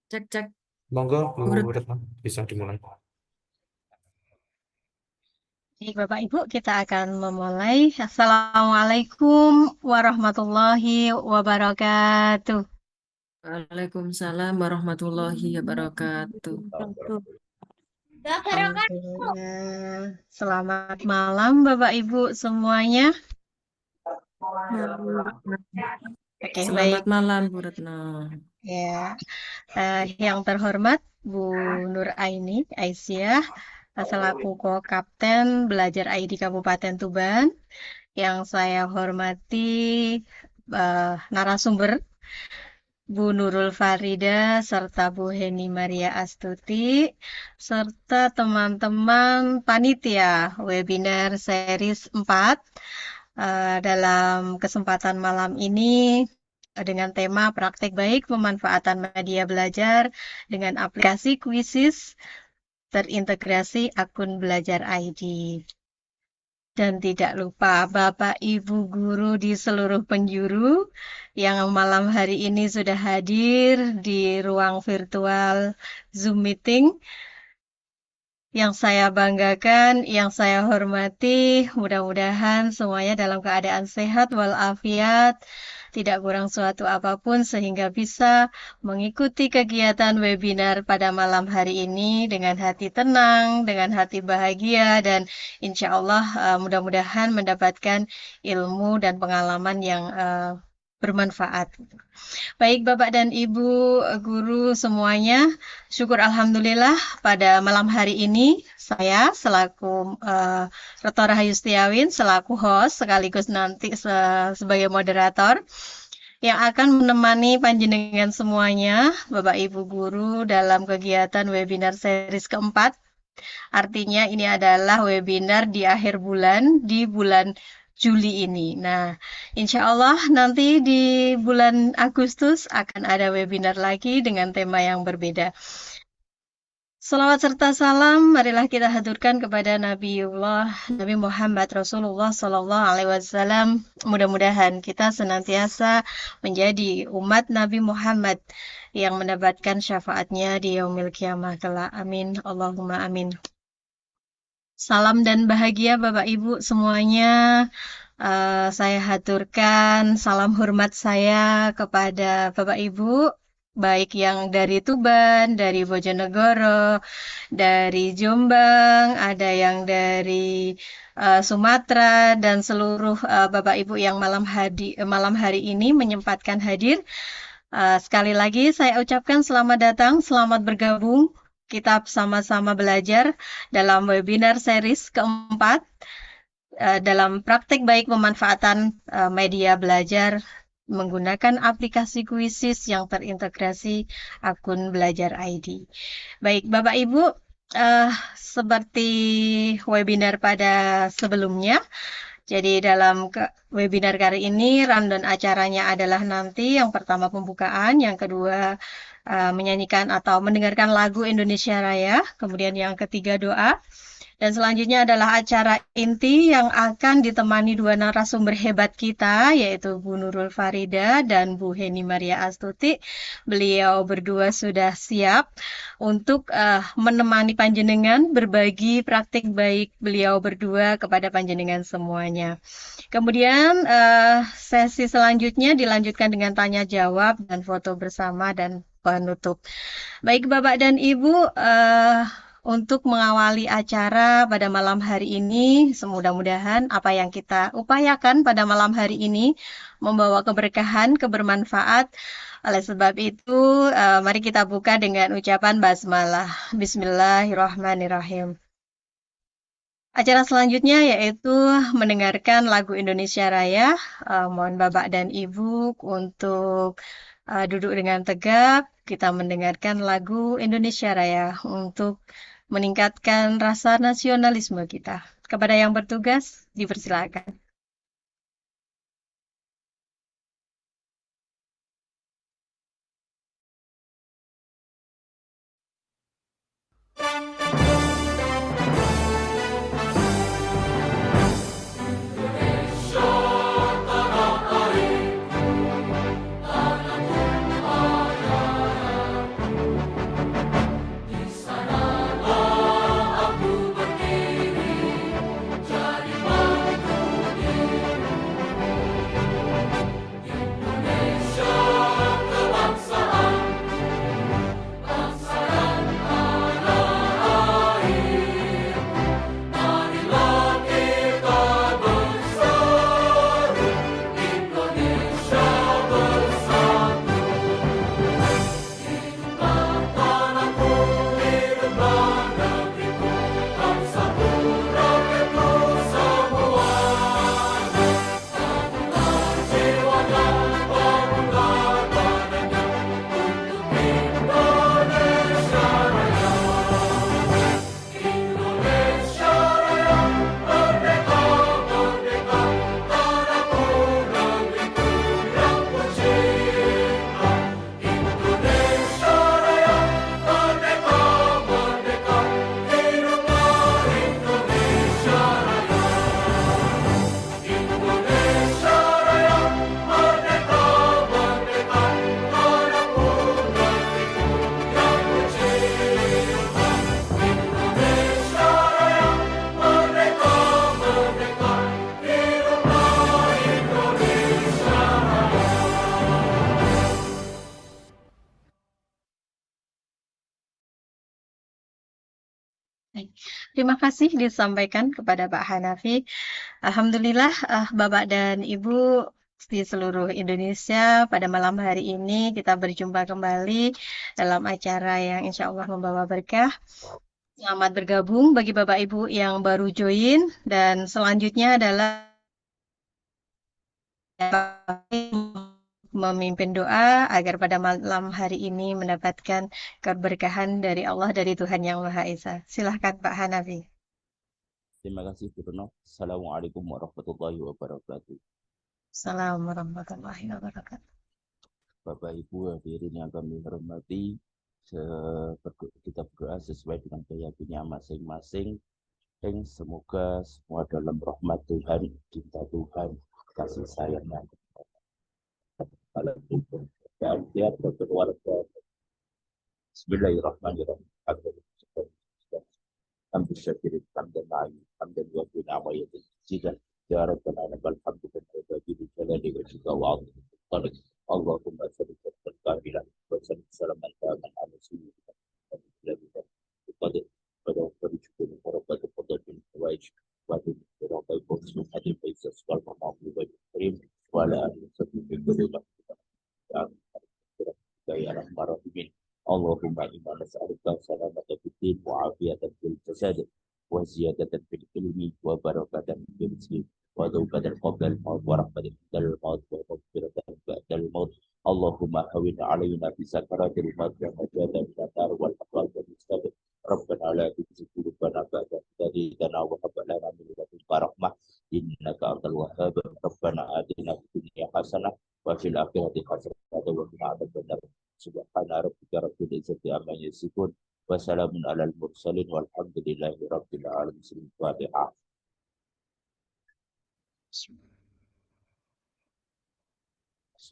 Cek cek. Monggo Bu Menurut Retno bisa dimulai. Baik, Bapak Ibu, kita akan memulai. Assalamualaikum warahmatullahi wabarakatuh. Waalaikumsalam warahmatullahi wabarakatuh. Alhamdulillah. Selamat malam, Bapak Ibu semuanya. Oke, Selamat baik. malam Bu Retno. Ya, yang terhormat Bu Nur Aini Aisyah, selaku Kapten Belajar ID Kabupaten Tuban. Yang saya hormati narasumber Bu Nurul Farida serta Bu Heni Maria Astuti serta teman-teman panitia webinar series 4 dalam kesempatan malam ini dengan tema praktek baik pemanfaatan media belajar dengan aplikasi Quizzes terintegrasi akun Belajar ID. Dan tidak lupa Bapak Ibu guru di seluruh penjuru yang malam hari ini sudah hadir di ruang virtual Zoom meeting. Yang saya banggakan, yang saya hormati, mudah-mudahan semuanya dalam keadaan sehat walafiat, tidak kurang suatu apapun sehingga bisa mengikuti kegiatan webinar pada malam hari ini dengan hati tenang, dengan hati bahagia, dan insya Allah mudah-mudahan mendapatkan ilmu dan pengalaman yang bermanfaat. Baik Bapak dan Ibu guru semuanya, syukur Alhamdulillah pada malam hari ini saya selaku Retno Rahayu Setiawin selaku host sekaligus nanti sebagai moderator yang akan menemani panjenengan semuanya Bapak Ibu guru dalam kegiatan webinar series keempat. Artinya ini adalah webinar di akhir bulan, di bulan Juli ini. Nah, insya Allah nanti di bulan Agustus akan ada webinar lagi dengan tema yang berbeda. Salawat serta salam, marilah kita haturkan kepada Nabi Muhammad Rasulullah Sallallahu Alaihi Wasallam. Mudah-mudahan kita senantiasa menjadi umat Nabi Muhammad yang mendapatkan syafaatnya di yaumil kiamah kelak. Amin. Allahumma amin. Salam dan bahagia Bapak Ibu semuanya. Saya haturkan salam hormat saya kepada Bapak Ibu, baik yang dari Tuban, dari Bojonegoro, dari Jombang, ada yang dari Sumatera, dan seluruh Bapak Ibu yang malam hari ini menyempatkan hadir. Sekali lagi saya ucapkan selamat datang, selamat bergabung. Kita sama-sama belajar dalam webinar series keempat dalam praktek baik pemanfaatan media belajar menggunakan aplikasi Quizzes yang terintegrasi akun Belajar ID. Baik, Bapak Ibu, seperti webinar pada sebelumnya, jadi dalam webinar kali ini rundown acaranya adalah nanti yang pertama pembukaan, yang kedua menyanyikan atau mendengarkan lagu Indonesia Raya, kemudian yang ketiga doa, dan selanjutnya adalah acara inti yang akan ditemani dua narasumber hebat kita, yaitu Bu Nurul Farida dan Bu Heni Maria Astuti. Beliau berdua sudah siap untuk menemani panjenengan berbagi praktik baik beliau berdua kepada panjenengan semuanya. Kemudian sesi selanjutnya dilanjutkan dengan tanya jawab dan foto bersama dan penutup. Baik Bapak dan Ibu, untuk mengawali acara pada malam hari ini, semudah-mudahan apa yang kita upayakan pada malam hari ini membawa keberkahan, kebermanfaat. Oleh sebab itu, mari kita buka dengan ucapan basmalah. Bismillahirrahmanirrahim. Acara selanjutnya yaitu mendengarkan lagu Indonesia Raya. Mohon Bapak dan Ibu untuk duduk dengan tegap. Kita mendengarkan lagu Indonesia Raya untuk meningkatkan rasa nasionalisme kita. Kepada yang bertugas, dipersilakan. Baik. Terima kasih disampaikan kepada Pak Hanafi. Alhamdulillah, Bapak dan Ibu di seluruh Indonesia, pada malam hari ini kita berjumpa kembali dalam acara yang insya Allah membawa berkah. Selamat bergabung bagi Bapak Ibu yang baru join, dan selanjutnya adalah memimpin doa agar pada malam hari ini mendapatkan keberkahan dari Allah, dari Tuhan Yang Maha Esa. Silahkan Pak Hanafi. Terima kasih Bu Retno. Assalamualaikum warahmatullahi wabarakatuh. Assalamualaikum warahmatullahi wabarakatuh. Bapak Ibu hadirin yang kami hormati, kita berdoa sesuai dengan keyakinan masing-masing. Semoga semua dalam rahmat Tuhan, cinta Tuhan, kasih sayangnya. Dan sehat berkeluarga. Bismillahirrahmanirrahim. Hamdu syakirin, hamdan na'im, hamdan wa bina wa yadin jidan. Ya Rabbana lakal hamdu wa bagi di jalali wa juga wa'adu. Allahumma salli wa sallam wa salaman ta'aman ala sayyidina Muhammad pada waktu syukur warahmatullahi wabarakatuh wa ijwadu wa baikun hadir baisas wal ma'amul wa karim wa ala alihi wa sahbihi ya rahmar rahimin. Allahumma inna nas'aluka salamata fid din wa afiyatan fil jasad wa ziyadatan fil ilmi wa barakatan fil rizqi wa tawbatan qabla al-maut wa rahmatan ba'dal maut wa maghfiratan ba'dal maut. Allahumma hawwin 'alaina bi sakaratil maut wa najatan min nar wal aqwal wal mustaqim. Rabbana la tuzigh qulubana ba'da idh hadaytana wa hab lana min ladunka rahmah innaka antal wahhab. Rabbana atina fid dunya hasanah wa fil akhirati hasanah wa qina adzabannar. Subhana rabbika rabbil izzati amma yasifun wa salamun alal mursalin walhamdulillahi rabbil alamin. Fatihah.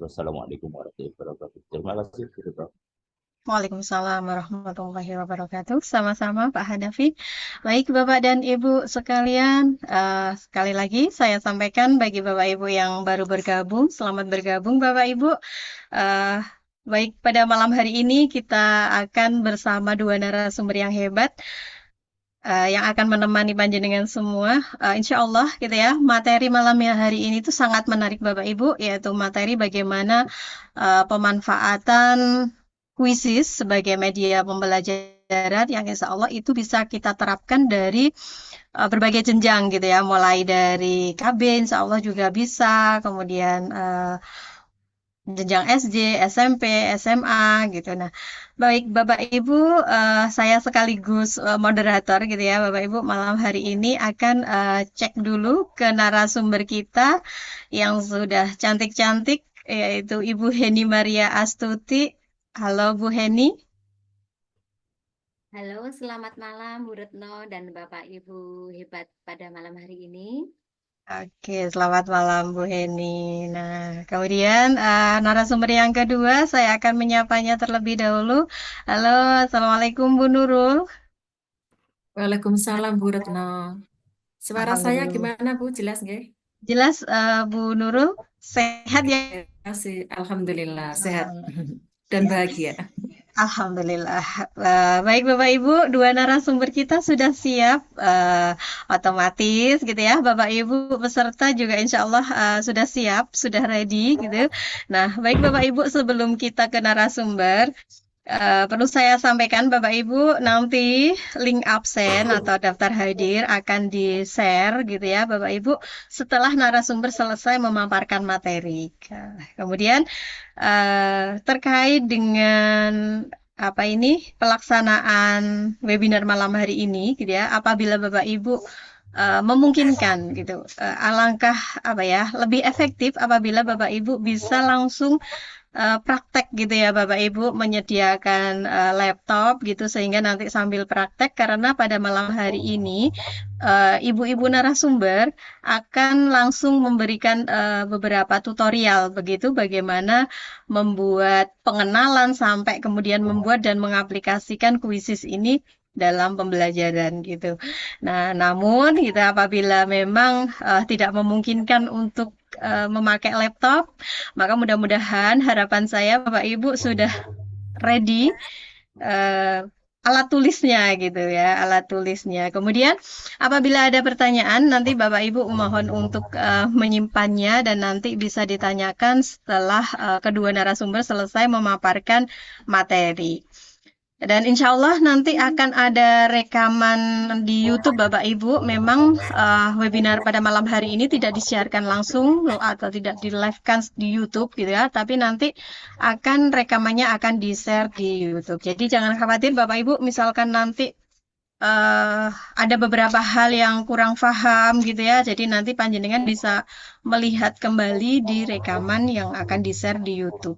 Wassalamualaikum warahmatullahi wabarakatuh. Terima kasih. Waalaikumsalam warahmatullahi wabarakatuh. Sama-sama Pak Hanafi. Baik Bapak dan Ibu sekalian, sekali lagi saya sampaikan bagi Bapak Ibu yang baru bergabung, selamat bergabung Bapak Ibu. Baik, pada malam hari ini kita akan bersama dua narasumber yang hebat yang akan menemani panjenengan semua. Insya Allah gitu ya, materi malam hari ini itu sangat menarik Bapak Ibu, yaitu materi bagaimana pemanfaatan kuisis sebagai media pembelajaran yang insya Allah itu bisa kita terapkan dari berbagai jenjang gitu ya, mulai dari KB insya Allah juga bisa, kemudian jenjang SD, SMP, SMA gitu. Nah, baik Bapak Ibu, saya sekaligus moderator gitu ya, Bapak Ibu malam hari ini akan cek dulu ke narasumber kita yang sudah cantik-cantik, yaitu Ibu Heni Maria Astuti. Halo Bu Heni. Halo, selamat malam Bu Retno dan Bapak Ibu hebat pada malam hari ini. Oke, selamat malam Bu Heni. Nah, kemudian narasumber yang kedua saya akan menyapanya terlebih dahulu. Halo, Assalamualaikum Bu Nurul. Waalaikumsalam Bu Retno. Suara saya gimana Bu? Jelas nggih? Jelas Bu Nurul, sehat ya? Alhamdulillah sehat dan bahagia. Alhamdulillah. Baik Bapak Ibu, dua narasumber kita sudah siap, otomatis gitu ya. Bapak Ibu peserta juga insya Allah sudah siap, sudah ready gitu. Nah, baik Bapak Ibu, sebelum kita ke narasumber, perlu saya sampaikan Bapak Ibu, nanti link absen atau daftar hadir akan di-share gitu ya Bapak Ibu setelah narasumber selesai memaparkan materi. Kemudian terkait dengan pelaksanaan webinar malam hari ini gitu ya, apabila Bapak Ibu memungkinkan gitu, alangkah lebih efektif apabila Bapak Ibu bisa langsung praktek gitu ya Bapak Ibu, menyediakan laptop gitu sehingga nanti sambil praktek, karena pada malam hari ini ibu-ibu narasumber akan langsung memberikan beberapa tutorial begitu, bagaimana membuat pengenalan sampai kemudian membuat dan mengaplikasikan kuisis ini dalam pembelajaran gitu. Nah, namun kita apabila memang tidak memungkinkan untuk memakai laptop, maka mudah-mudahan harapan saya Bapak Ibu sudah ready alat tulisnya gitu ya, alat tulisnya. Kemudian apabila ada pertanyaan, nanti Bapak Ibu mohon untuk menyimpannya dan nanti bisa ditanyakan setelah kedua narasumber selesai memaparkan materi. Dan insya Allah nanti akan ada rekaman di YouTube Bapak Ibu. Memang webinar pada malam hari ini tidak disiarkan langsung atau tidak di-live-kan di YouTube gitu ya. Tapi nanti rekamannya akan di-share di YouTube. Jadi jangan khawatir Bapak Ibu, misalkan nanti ada beberapa hal yang kurang paham gitu ya. Jadi nanti panjenengan bisa melihat kembali di rekaman yang akan di-share di YouTube.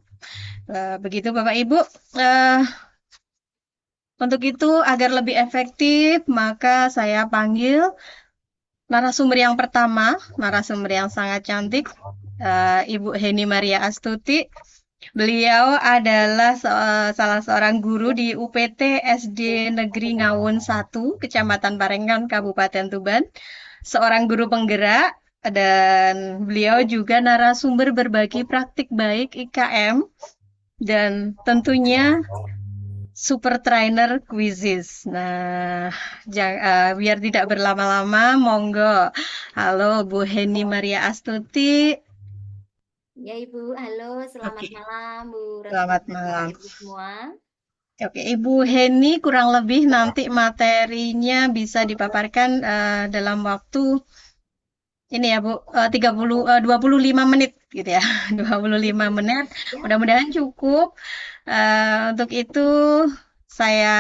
Begitu Bapak Ibu. Untuk itu, agar lebih efektif, maka saya panggil narasumber yang pertama, narasumber yang sangat cantik, Ibu Heni Maria Astuti. Beliau adalah salah seorang guru di UPT SD Negeri Ngawun 1, Kecamatan Parengan, Kabupaten Tuban. Seorang guru penggerak, dan beliau juga narasumber berbagi praktik baik IKM, dan tentunya super trainer quizzes. Nah, biar tidak berlama-lama, monggo. Halo Bu Heni Maria Astuti. Ya Ibu, halo, selamat Oke. malam Bu Retno Selamat dan malam. Bapak Ibu semua. Oke, Ibu Heni kurang lebih nanti materinya bisa dipaparkan dalam waktu ini ya Bu, 25 menit gitu ya. 25 menit. Mudah-mudahan cukup. Untuk itu saya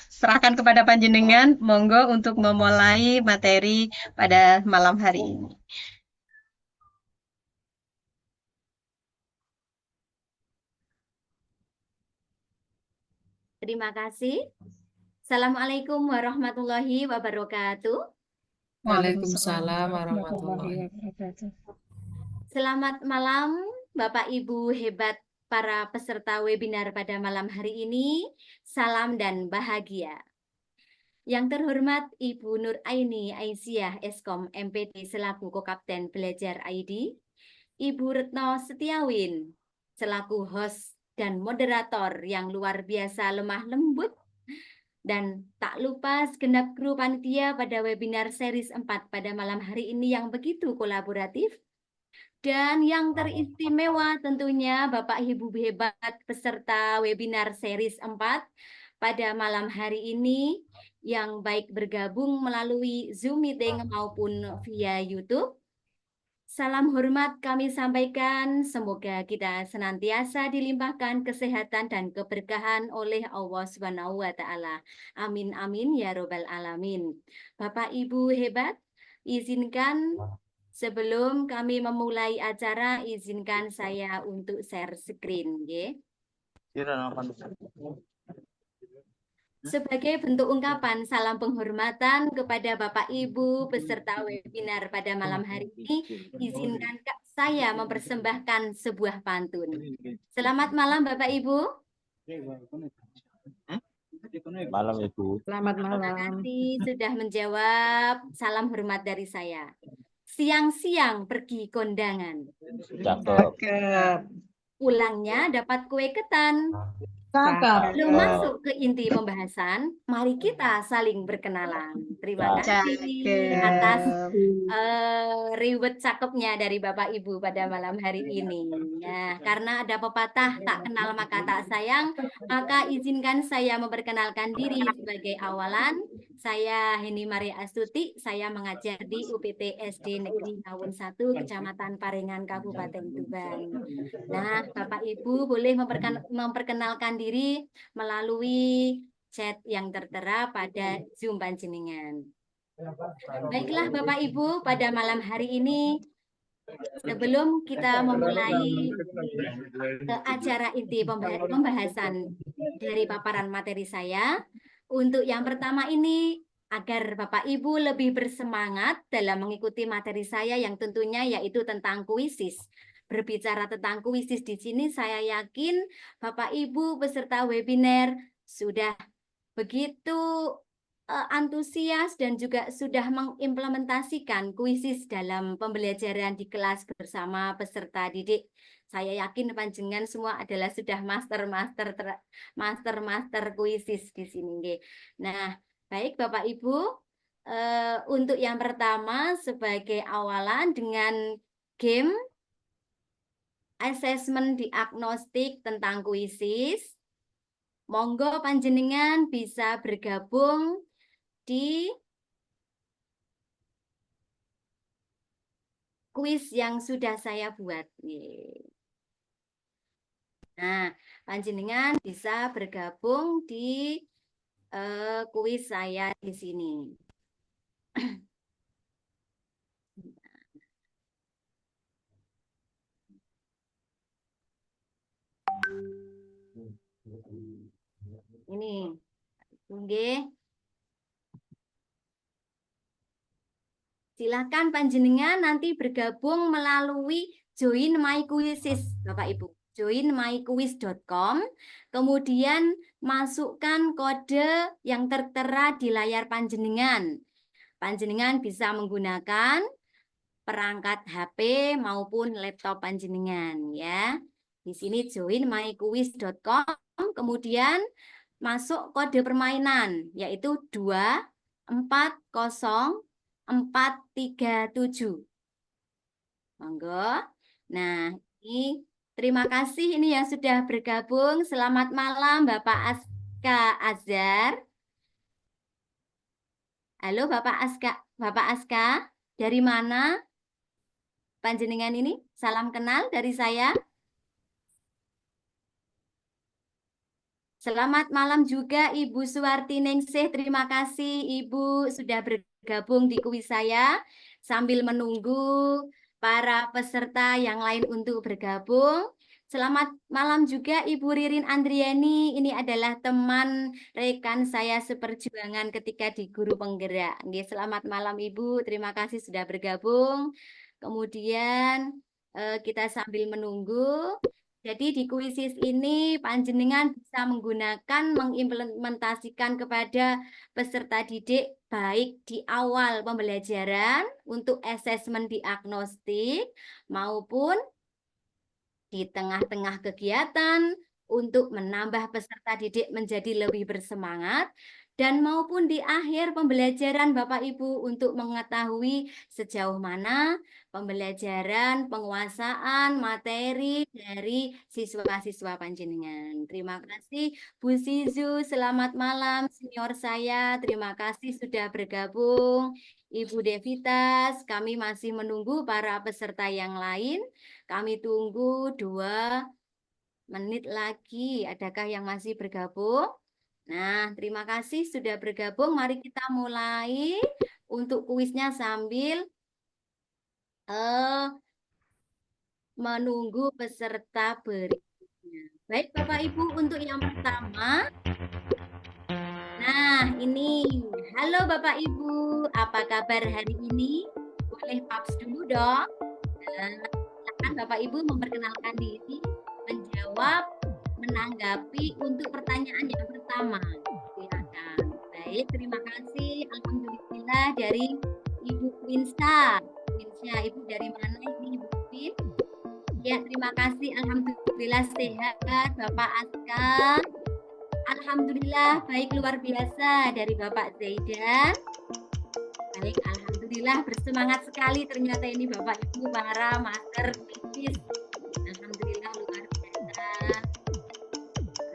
serahkan kepada panjenengan, monggo untuk memulai materi pada malam hari ini. Terima kasih. Assalamualaikum warahmatullahi wabarakatuh. Waalaikumsalam warahmatullahi wabarakatuh. Selamat malam Bapak Ibu hebat para peserta webinar pada malam hari ini. Salam dan bahagia. Yang terhormat Ibu Nur Aini Aisyah Eskom MPD selaku Kokapten Belajar ID, Ibu Retno Setiawin selaku host dan moderator yang luar biasa lemah lembut, dan tak lupa segenap kru panitia pada webinar series 4 pada malam hari ini yang begitu kolaboratif. Dan yang teristimewa tentunya Bapak Ibu hebat peserta webinar series 4 pada malam hari ini yang baik bergabung melalui Zoom meeting maupun via YouTube. Salam hormat kami sampaikan, semoga kita senantiasa dilimpahkan kesehatan dan keberkahan oleh Allah Subhanahu wa Ta'ala. Amin amin ya robbal alamin. Bapak Ibu hebat, izinkan sebelum kami memulai acara, izinkan saya untuk share screen, ya. Sebagai bentuk ungkapan salam penghormatan kepada Bapak Ibu peserta webinar pada malam hari ini, izinkan saya mempersembahkan sebuah pantun. Selamat malam Bapak Ibu. Malam Ibu. Selamat Terima malam. kasih sudah menjawab salam hormat dari saya. Siang-siang pergi kondangan, Cakep. pulangnya dapat kue ketan. Cakep. Sebelum masuk ke inti pembahasan, mari kita saling berkenalan. Terima kasih atas reward cakepnya dari Bapak Ibu pada malam hari ini. Nah, karena ada pepatah tak kenal maka tak sayang, maka izinkan saya memperkenalkan diri sebagai awalan. Saya Heni Maria Astuti, saya mengajar di UPT SD Negeri Ngawun 1, Kecamatan Parengan, Kabupaten Tuban. Nah, Bapak Ibu boleh memperkenalkan diri melalui chat yang tertera pada Zoom panjenengan. Baiklah Bapak Ibu, pada malam hari ini sebelum kita memulai acara inti pembahasan dari paparan materi saya, untuk yang pertama ini agar Bapak Ibu lebih bersemangat dalam mengikuti materi saya yang tentunya yaitu tentang kuisis. Berbicara tentang kuisis di sini, saya yakin Bapak Ibu peserta webinar sudah begitu antusias dan juga sudah mengimplementasikan kuisis dalam pembelajaran di kelas bersama peserta didik. Saya yakin panjenengan semua adalah sudah master kuisis di sini, nggih. Nah, baik Bapak Ibu, untuk yang pertama sebagai awalan dengan game asesmen diagnostik tentang kuisis, monggo panjenengan bisa bergabung di kuis yang sudah saya buat. Nah, panjenengan bisa bergabung di kuis saya di sini. Ini, nggih. Silahkan panjenengan nanti bergabung melalui Join My Quizzes, Bapak Ibu. joinmyquiz.com, kemudian masukkan kode yang tertera di layar panjenengan. Panjenengan bisa menggunakan perangkat HP maupun laptop panjenengan ya. Di sini joinmyquiz.com, kemudian masuk kode permainan yaitu 240437. Monggo. Nah, ini terima kasih ini yang sudah bergabung. Selamat malam Bapak Aska Azhar. Halo Bapak Aska, dari mana panjenengan ini? Salam kenal dari saya. Selamat malam juga Ibu Suwarti Ningsih. Terima kasih Ibu sudah bergabung di kuis saya. Sambil menunggu para peserta yang lain untuk bergabung. Selamat malam juga Ibu Ririn Andriani. Ini adalah teman rekan saya seperjuangan ketika di Guru Penggerak. Selamat malam Ibu. Terima kasih sudah bergabung. Kemudian kita sambil menunggu. Jadi di kuisis ini panjenengan bisa menggunakan, mengimplementasikan kepada peserta didik baik di awal pembelajaran untuk asesmen diagnostik maupun di tengah-tengah kegiatan untuk menambah peserta didik menjadi lebih bersemangat dan maupun di akhir pembelajaran Bapak Ibu untuk mengetahui sejauh mana pembelajaran penguasaan materi dari siswa-siswa panjenengan. Terima kasih Bu Sizu, selamat malam senior saya. Terima kasih sudah bergabung. Ibu Devitas, kami masih menunggu para peserta yang lain. Kami tunggu 2 menit lagi. Adakah yang masih bergabung? Nah, terima kasih sudah bergabung. Mari kita mulai untuk kuisnya sambil menunggu peserta berikutnya. Baik Bapak Ibu, untuk yang pertama. Nah, ini. Halo Bapak Ibu, apa kabar hari ini? Boleh paps dulu dong. Silakan Bapak Ibu memperkenalkan diri, menjawab, menanggapi untuk pertanyaan yang pertama. Silakan. Baik, terima kasih. Alhamdulillah dari Ibu Winsa. Ibu dari mana ini Ibu Win? Ya, terima kasih. Alhamdulillah sehat Bapak Aska. Alhamdulillah baik luar biasa dari Bapak Zaidan. Baik, alhamdulillah bersemangat sekali ternyata ini Bapak Ibu para master kuis. Alhamdulillah luar biasa.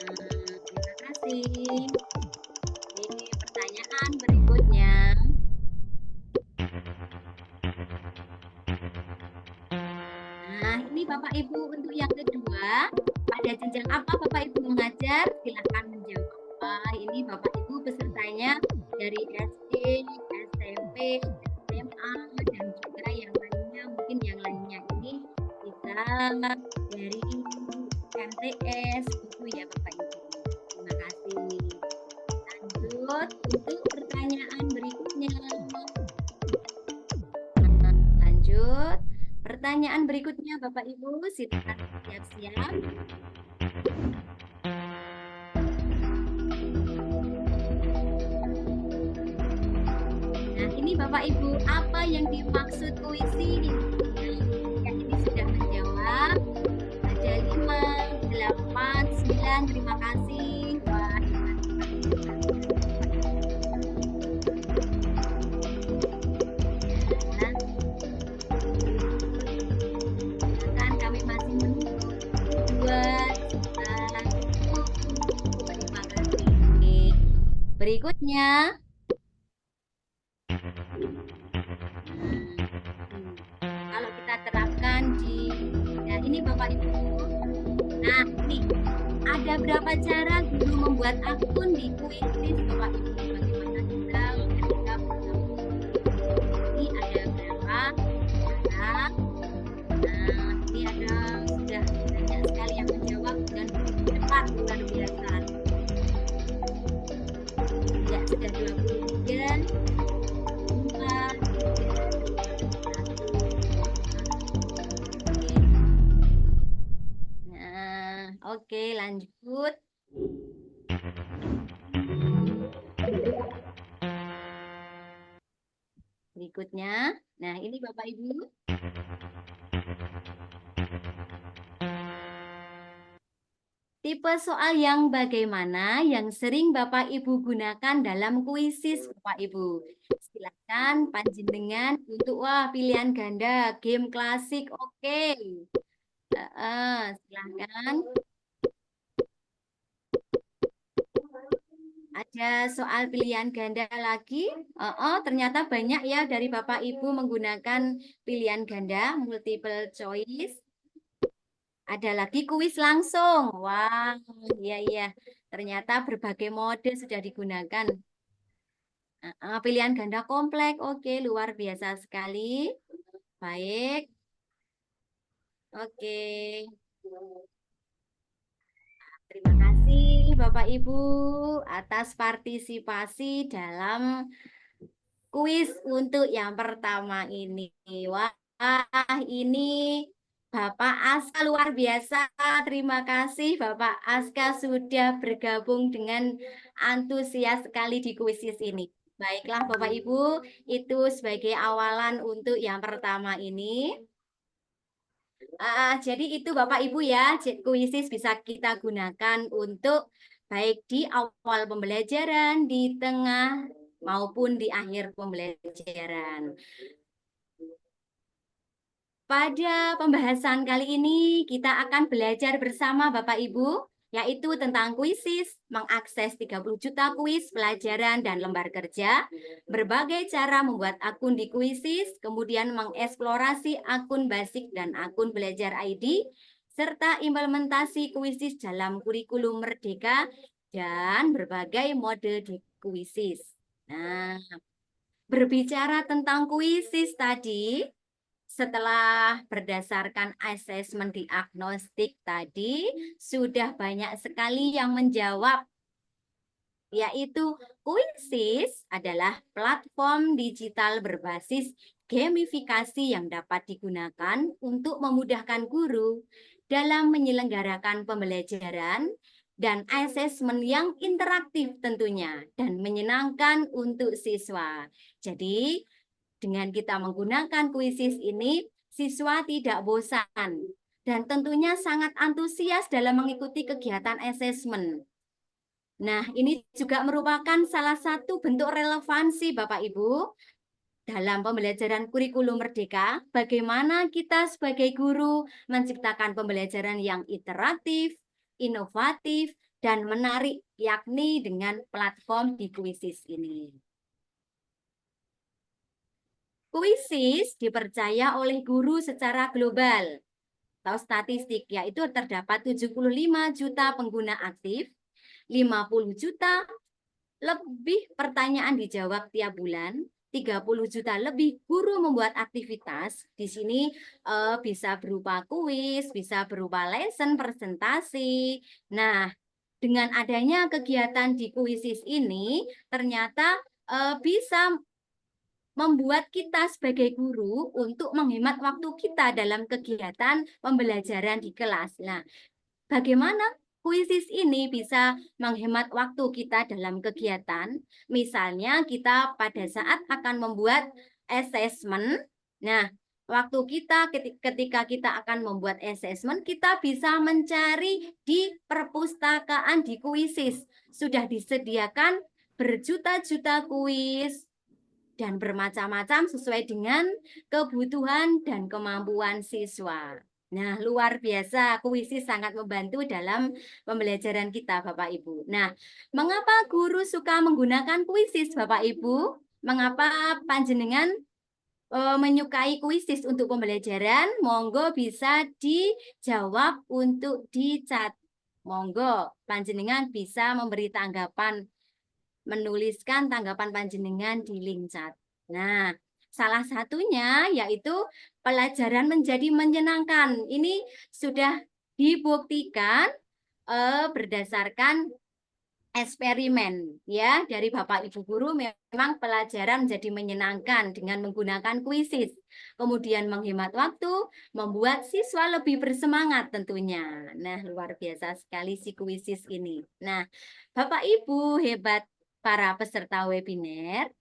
Terima kasih. Ini pertanyaan berikutnya. Nah, ini Bapak Ibu untuk yang kedua, pada jenjang apa Bapak Ibu mengajar? Silakan menjawab. Ini Bapak Ibu pesertanya dari SD, SMP, SMA, dan juga yang lainnya. Mungkin yang lainnya ini bisa dari MTS, gitu ya Bapak Ibu. Terima kasih. Lanjut untuk pertanyaan berikutnya. Lanjut. Pertanyaan berikutnya Bapak Ibu, silakan siap-siap. Bapak Ibu, apa yang dimaksud puisi? Yang ini sudah menjawab. Ada 5, 8, 9, terima kasih. Wah, silakan, kami masih menunggu. 2, terima kasih. Berikutnya. Kalau kita terapkan di, nah ini Bapak Ibu. Nah, ini ada berapa cara guru membuat akun di Quizizz Bapak Ibu? Bagaimana kita ketika ini ada berapa cara? Nah, ini ada sudah banyak sekali yang menjawab dan begitu cepat, luar biasa. Ya, sudah 23. Oke, lanjut. Berikutnya. Nah, ini Bapak Ibu. Tipe soal yang bagaimana yang sering Bapak Ibu gunakan dalam Quizizz Bapak Ibu? Silakan panjenengan untuk pilihan ganda, game klasik, oke. Silakan. Ada soal pilihan ganda lagi. Ternyata banyak ya dari Bapak Ibu menggunakan pilihan ganda, multiple choice. Ada lagi kuis langsung. Wah, iya. Ternyata berbagai mode sudah digunakan. Pilihan ganda kompleks. Oke, luar biasa sekali. Baik. Oke. Terima kasih Bapak Ibu atas partisipasi dalam kuis untuk yang pertama ini. Wah, ini Bapak Aska luar biasa. Terima kasih Bapak Aska sudah bergabung dengan antusias sekali di Quizizz ini. Baiklah Bapak Ibu, itu sebagai awalan untuk yang pertama ini. Jadi itu Bapak Ibu ya, Quizizz bisa kita gunakan untuk baik di awal pembelajaran, di tengah, maupun di akhir pembelajaran. Pada pembahasan kali ini kita akan belajar bersama Bapak Ibu, yaitu tentang Quizizz, mengakses 30 juta kuis, pelajaran, dan lembar kerja, berbagai cara membuat akun di Quizizz, kemudian mengeksplorasi akun basic dan akun belajar ID, serta implementasi Quizizz dalam kurikulum Merdeka, dan berbagai mode di Quizizz. Nah, berbicara tentang Quizizz tadi, setelah berdasarkan asesmen diagnostik tadi, sudah banyak sekali yang menjawab, yaitu Quizizz adalah platform digital berbasis gamifikasi yang dapat digunakan untuk memudahkan guru dalam menyelenggarakan pembelajaran dan asesmen yang interaktif tentunya dan menyenangkan untuk siswa. Jadi, dengan kita menggunakan Quizizz ini, siswa tidak bosan dan tentunya sangat antusias dalam mengikuti kegiatan asesmen. Nah, ini juga merupakan salah satu bentuk relevansi Bapak Ibu dalam pembelajaran kurikulum Merdeka, bagaimana kita sebagai guru menciptakan pembelajaran yang interaktif, inovatif, dan menarik, yakni dengan platform di Quizizz ini. Quizizz dipercaya oleh guru secara global atau statistik, yaitu terdapat 75 juta pengguna aktif, 50 juta lebih pertanyaan dijawab tiap bulan, 30 juta lebih guru membuat aktivitas. Di sini bisa berupa kuis, bisa berupa lesson, presentasi. Nah, dengan adanya kegiatan di Quizizz ini, ternyata bisa membuat kita sebagai guru untuk menghemat waktu kita dalam kegiatan pembelajaran di kelas. Nah, bagaimana kuisis ini bisa menghemat waktu kita dalam kegiatan. Misalnya kita pada saat akan membuat assessment, nah waktu kita ketika kita akan membuat assessment, kita bisa mencari di perpustakaan di kuisis. Sudah disediakan berjuta-juta kuis dan bermacam-macam sesuai dengan kebutuhan dan kemampuan siswa. Nah, luar biasa, kuisis sangat membantu dalam pembelajaran kita, Bapak Ibu. Nah, mengapa guru suka menggunakan kuisis, Bapak Ibu? Mengapa panjenengan menyukai kuisis untuk pembelajaran? Monggo bisa dijawab untuk di chat. Monggo, panjenengan bisa memberi tanggapan, menuliskan tanggapan panjenengan di link chat. Nah, salah satunya yaitu pelajaran menjadi menyenangkan. Ini sudah dibuktikan berdasarkan eksperimen ya dari Bapak Ibu guru. Memang pelajaran menjadi menyenangkan dengan menggunakan kuisis. Kemudian menghemat waktu, membuat siswa lebih bersemangat tentunya. Nah, luar biasa sekali si kuisis ini. Nah, Bapak Ibu hebat para peserta webinar,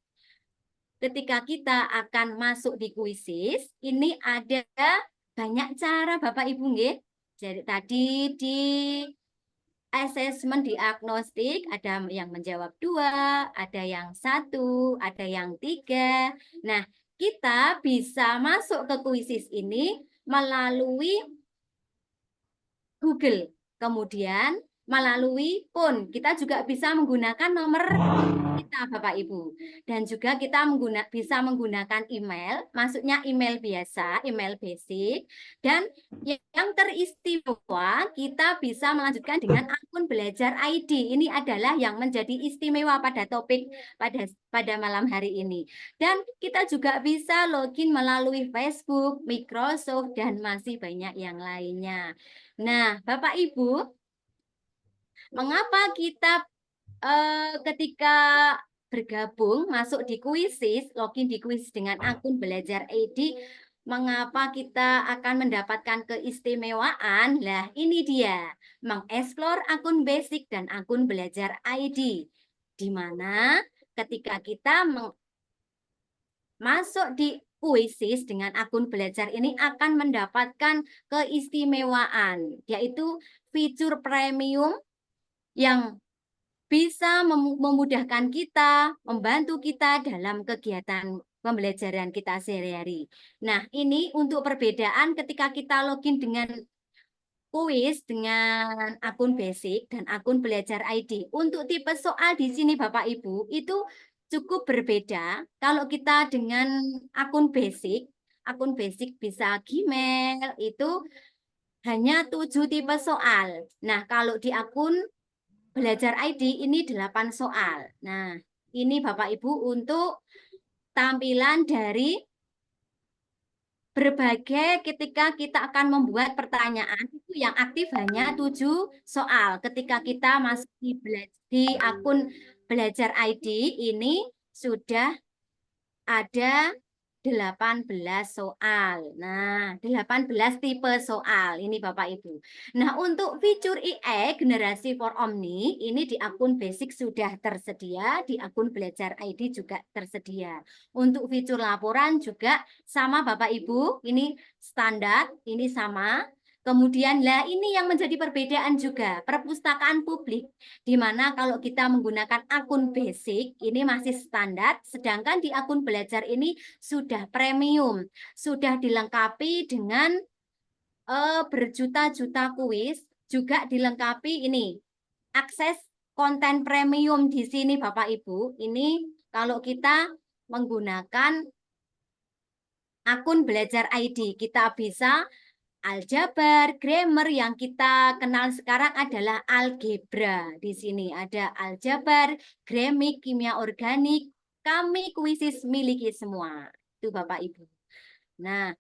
ketika kita akan masuk di kuisis, ini ada banyak cara Bapak Ibu nggih. Jadi tadi di asesmen diagnostik ada yang menjawab 2, ada yang 1, ada yang 3. Nah, kita bisa masuk ke kuisis ini melalui Google. Kemudian melalui phone. Kita juga bisa menggunakan nomor kita, Bapak Ibu. Dan juga kita bisa menggunakan email, maksudnya email biasa, email basic. Dan yang teristimewa, kita bisa melanjutkan dengan akun belajar ID. Ini adalah yang menjadi istimewa pada topik pada malam hari ini. Dan kita juga bisa login melalui Facebook, Microsoft, dan masih banyak yang lainnya. Nah, Bapak Ibu, mengapa kita ketika bergabung masuk di kuisis, login di kuisis dengan akun belajar ID, mengapa kita akan mendapatkan keistimewaan? Lah, ini dia, mengeksplor akun basic dan akun belajar ID, di mana ketika kita masuk di kuisis dengan akun belajar ini akan mendapatkan keistimewaan, yaitu fitur premium yang bisa memudahkan kita, membantu kita dalam kegiatan pembelajaran kita sehari-hari. Nah, ini untuk perbedaan ketika kita login dengan kuis dengan akun basic dan akun belajar ID. Untuk tipe soal di sini Bapak Ibu itu cukup berbeda. Kalau kita dengan akun basic bisa Gmail itu hanya 7 tipe soal. Nah, kalau di akun belajar ID ini 8 soal. Nah, ini Bapak Ibu untuk tampilan dari berbagai ketika kita akan membuat pertanyaan itu yang aktif hanya 7 soal. Ketika kita masuk di akun belajar ID ini sudah ada 18 soal. Nah, 18 tipe soal ini Bapak Ibu. Nah, untuk fitur IE generasi for Omni ini di akun basic sudah tersedia, di akun belajar ID juga tersedia. Untuk fitur laporan juga sama Bapak Ibu, ini standar, ini sama. Kemudian lah ini yang menjadi perbedaan juga, perpustakaan publik, di mana kalau kita menggunakan akun basic ini masih standar, sedangkan di akun belajar ini sudah premium, sudah dilengkapi dengan berjuta-juta kuis, juga dilengkapi ini akses konten premium di sini Bapak Ibu. Ini kalau kita menggunakan akun belajar ID, kita bisa aljabar, grammar yang kita kenal sekarang adalah algebra. Di sini ada aljabar, gramik, kimia organik, kami kuisis miliki semua. Itu Bapak Ibu. Nah,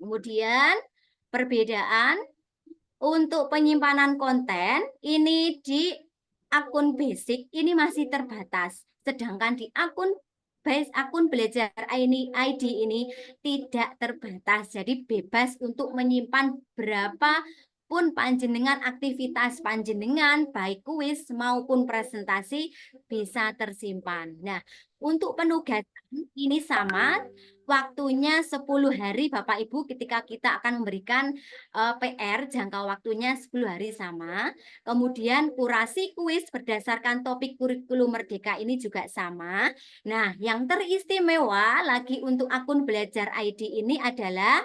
kemudian perbedaan untuk penyimpanan konten ini di akun basic ini masih terbatas. Sedangkan di akun belajar ID ini tidak terbatas, jadi bebas untuk menyimpan berapa pun panjenengan aktivitas panjenengan baik kuis maupun presentasi bisa tersimpan. Nah, untuk penugasan ini sama waktunya 10 hari Bapak Ibu ketika kita akan memberikan PR jangka waktunya 10 hari sama. Kemudian kurasi kuis berdasarkan topik kurikulum Merdeka ini juga sama. Nah, yang teristimewa lagi untuk akun Belajar ID ini adalah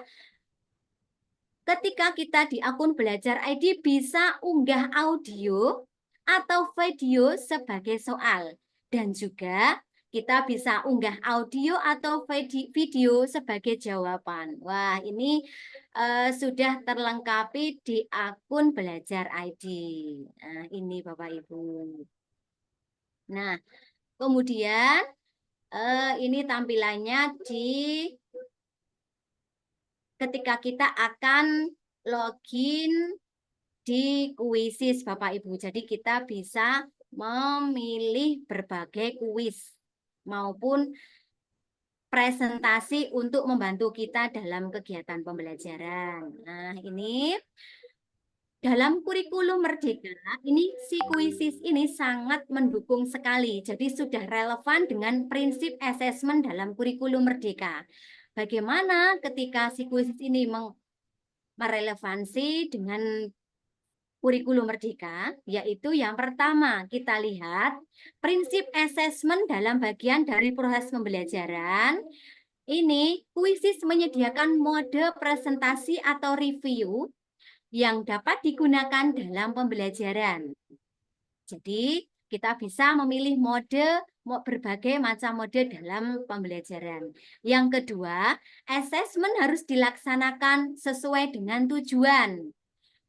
ketika kita di akun Belajar ID bisa unggah audio atau video sebagai soal. Dan juga kita bisa unggah audio atau video sebagai jawaban. Wah, ini sudah terlengkapi di akun Belajar ID. Nah, ini Bapak Ibu. Nah, kemudian ini tampilannya di ketika kita akan login di Kuisis Bapak Ibu. Jadi kita bisa memilih berbagai kuis maupun presentasi untuk membantu kita dalam kegiatan pembelajaran. Nah, ini dalam kurikulum Merdeka, ini si Kuisis ini sangat mendukung sekali. Jadi sudah relevan dengan prinsip asesmen dalam kurikulum Merdeka. Bagaimana ketika si Kuisis ini merelevansi dengan kurikulum Merdeka, yaitu yang pertama kita lihat prinsip asesmen dalam bagian dari proses pembelajaran. Ini Kuisis menyediakan mode presentasi atau review yang dapat digunakan dalam pembelajaran. Jadi kita bisa memilih berbagai macam mode dalam pembelajaran. Yang kedua, asesmen harus dilaksanakan sesuai dengan tujuan.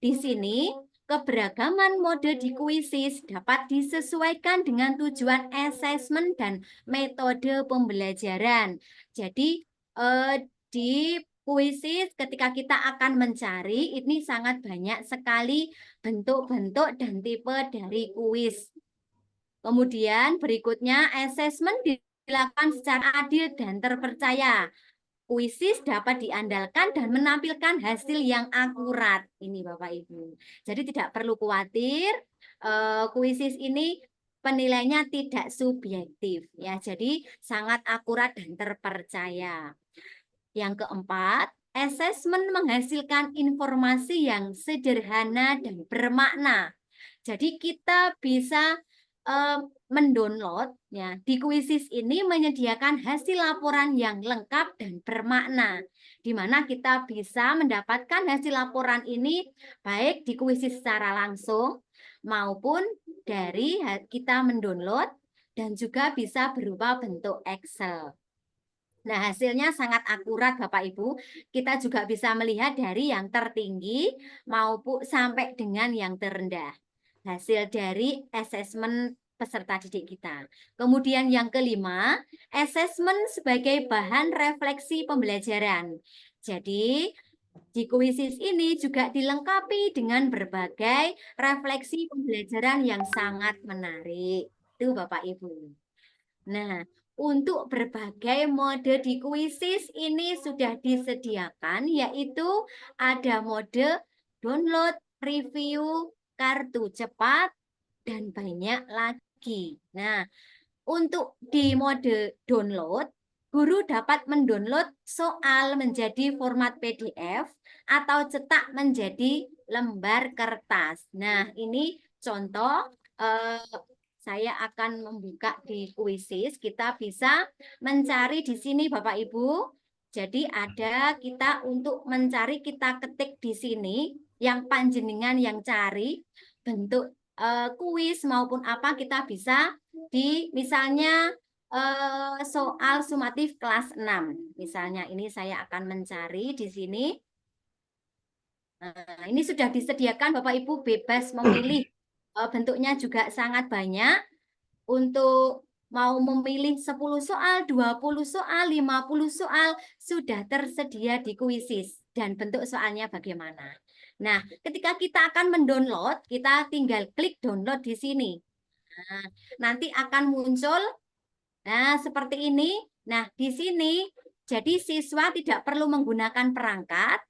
Di sini keberagaman mode di Kuisis dapat disesuaikan dengan tujuan asesmen dan metode pembelajaran. Jadi di Kuisis ketika kita akan mencari ini sangat banyak sekali bentuk-bentuk dan tipe dari kuis. Kemudian berikutnya asesmen dilakukan secara adil dan terpercaya. Kuisis dapat diandalkan dan menampilkan hasil yang akurat. Ini Bapak Ibu. Jadi tidak perlu khawatir, Kuisis ini penilaiannya tidak subjektif ya. Jadi sangat akurat dan terpercaya. Yang keempat, asesmen menghasilkan informasi yang sederhana dan bermakna. Jadi kita bisa mendownload ya. Di Kuisis ini menyediakan hasil laporan yang lengkap dan bermakna, di mana kita bisa mendapatkan hasil laporan ini baik di Kuisis secara langsung maupun dari kita mendownload dan juga bisa berupa bentuk Excel. Nah, hasilnya sangat akurat Bapak Ibu. Kita juga bisa melihat dari yang tertinggi maupun sampai dengan yang terendah. Hasil dari asesmen peserta didik kita. Kemudian yang kelima, asesmen sebagai bahan refleksi pembelajaran. Jadi, di Kuisis ini juga dilengkapi dengan berbagai refleksi pembelajaran yang sangat menarik. Itu Bapak Ibu. Nah, untuk berbagai mode di Kuisis ini sudah disediakan, yaitu ada mode download, review, kartu cepat, dan banyak lagi. Nah, untuk di mode download, guru dapat mendownload soal menjadi format PDF atau cetak menjadi lembar kertas. Nah, ini contoh saya akan membuka di Kuisis. Kita bisa mencari di sini Bapak Ibu. Jadi ada kita untuk mencari, kita ketik di sini yang panjenengan yang cari bentuk kuis maupun apa, kita bisa di misalnya soal sumatif kelas 6. Misalnya ini saya akan mencari di sini. Nah, ini sudah disediakan Bapak Ibu, bebas memilih. Bentuknya juga sangat banyak. Untuk mau memilih 10 soal, 20 soal, 50 soal sudah tersedia di Kuisis. Dan bentuk soalnya bagaimana. Nah, ketika kita akan mendownload, kita tinggal klik download di sini. Nah, nanti akan muncul seperti ini. Nah, di sini jadi siswa tidak perlu menggunakan perangkat.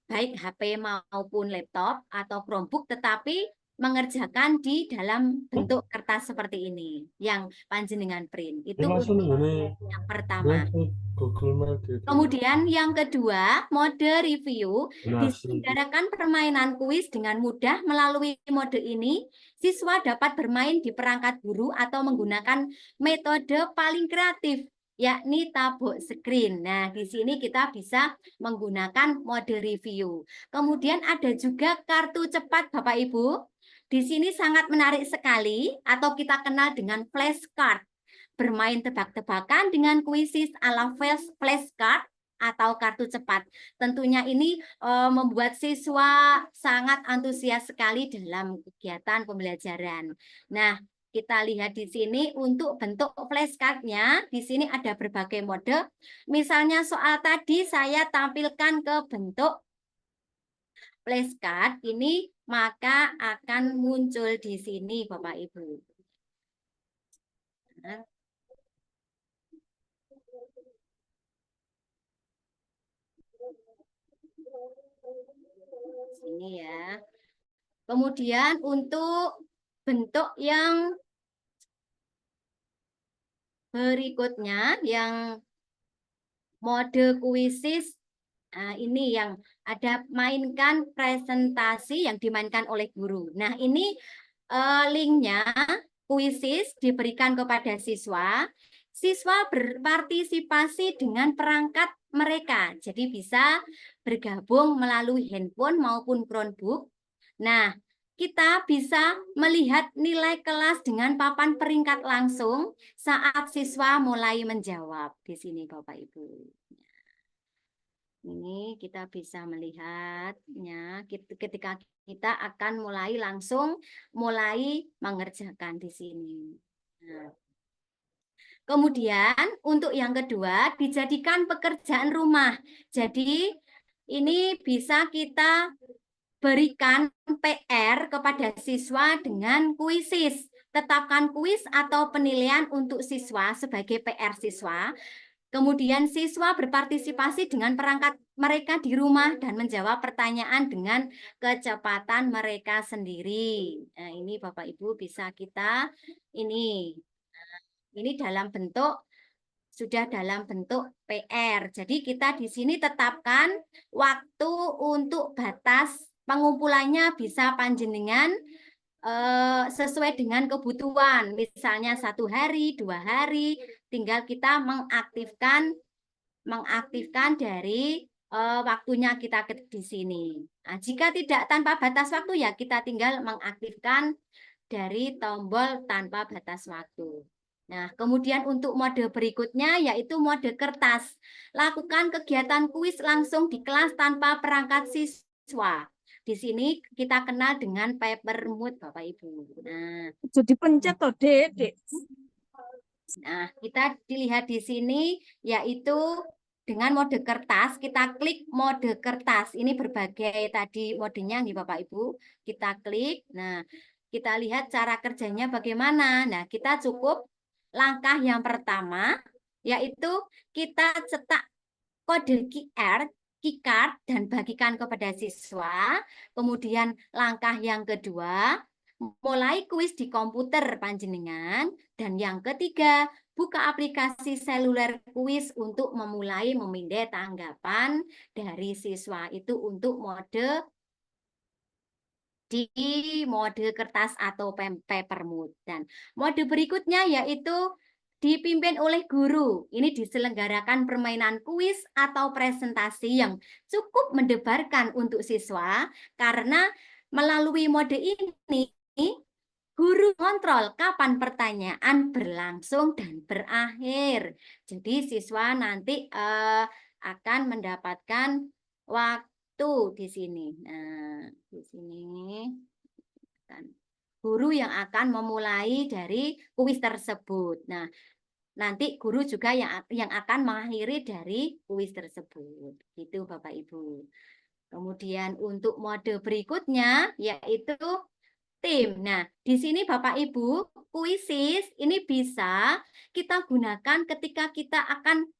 baik HP maupun laptop atau Chromebook, tetapi mengerjakan di dalam bentuk kertas seperti ini yang panjenengan print. Itu untuk yang pertama. Kemudian yang kedua, mode review. Diselenggarakan permainan kuis dengan mudah. Melalui mode ini, siswa dapat bermain di perangkat guru atau menggunakan metode paling kreatif, yakni tabuk screen. Nah, di sini kita bisa menggunakan mode review. Kemudian ada juga kartu cepat, Bapak Ibu. Di sini sangat menarik sekali, atau kita kenal dengan flashcard. Bermain tebak-tebakan dengan kuisis ala flashcard atau kartu cepat. Tentunya ini membuat siswa sangat antusias sekali dalam kegiatan pembelajaran. Nah, kita lihat di sini untuk bentuk flashcardnya. Di sini ada berbagai mode. Misalnya soal tadi saya tampilkan ke bentuk flashcard ini, maka akan muncul di sini, Bapak Ibu. Nah, sini ya. Kemudian untuk bentuk yang berikutnya, yang mode kuisis, nah, ini yang ada mainkan presentasi yang dimainkan oleh guru. Nah, ini linknya kuisis diberikan kepada siswa. Siswa berpartisipasi dengan perangkat mereka. Jadi bisa bergabung melalui handphone maupun Chromebook. Nah, kita bisa melihat nilai kelas dengan papan peringkat langsung saat siswa mulai menjawab. Di sini Bapak Ibu. Ini kita bisa melihatnya ketika kita akan langsung mulai mengerjakan di sini. Nah, kemudian untuk yang kedua, dijadikan pekerjaan rumah. Jadi ini bisa kita berikan PR kepada siswa dengan kuisis. Tetapkan kuis atau penilaian untuk siswa sebagai PR siswa. Kemudian siswa berpartisipasi dengan perangkat mereka di rumah dan menjawab pertanyaan dengan kecepatan mereka sendiri. Nah, ini Bapak Ibu bisa kita ini dalam bentuk dalam bentuk PR. Jadi kita di sini tetapkan waktu untuk batas pengumpulannya, bisa panjenengan sesuai dengan kebutuhan. Misalnya 1 hari, 2 hari, tinggal kita mengaktifkan dari waktunya kita di sini. Nah, jika tidak tanpa batas waktu, ya kita tinggal mengaktifkan dari tombol tanpa batas waktu. Nah, kemudian untuk mode berikutnya yaitu mode kertas. Lakukan kegiatan kuis langsung di kelas tanpa perangkat siswa. Di sini kita kenal dengan paper mood, Bapak Ibu. Nah, Jadi pencet toh, Dek. Nah, kita dilihat di sini yaitu dengan mode kertas. Kita klik mode kertas. Ini berbagai tadi modenya nih Bapak Ibu. Kita klik. Nah, kita lihat cara kerjanya bagaimana. Nah, kita cukup langkah yang pertama yaitu kita cetak kode QR, keycard dan bagikan kepada siswa. Kemudian langkah yang kedua, mulai kuis di komputer panjenengan. Dan yang ketiga, buka aplikasi seluler kuis untuk memulai memindai tanggapan dari siswa itu untuk mode kertas atau paper mood. Dan mode berikutnya yaitu dipimpin oleh guru. Ini diselenggarakan permainan kuis atau presentasi yang cukup mendebarkan untuk siswa, karena melalui mode ini guru kontrol kapan pertanyaan berlangsung dan berakhir. Jadi siswa nanti akan mendapatkan waktu di sini. Nah, di sini kan guru yang akan memulai dari kuis tersebut. Nah, nanti guru juga yang akan mengakhiri dari kuis tersebut. Gitu Bapak Ibu. Kemudian untuk mode berikutnya yaitu tim. Nah, di sini Bapak Ibu, kuisis ini bisa kita gunakan ketika kita akan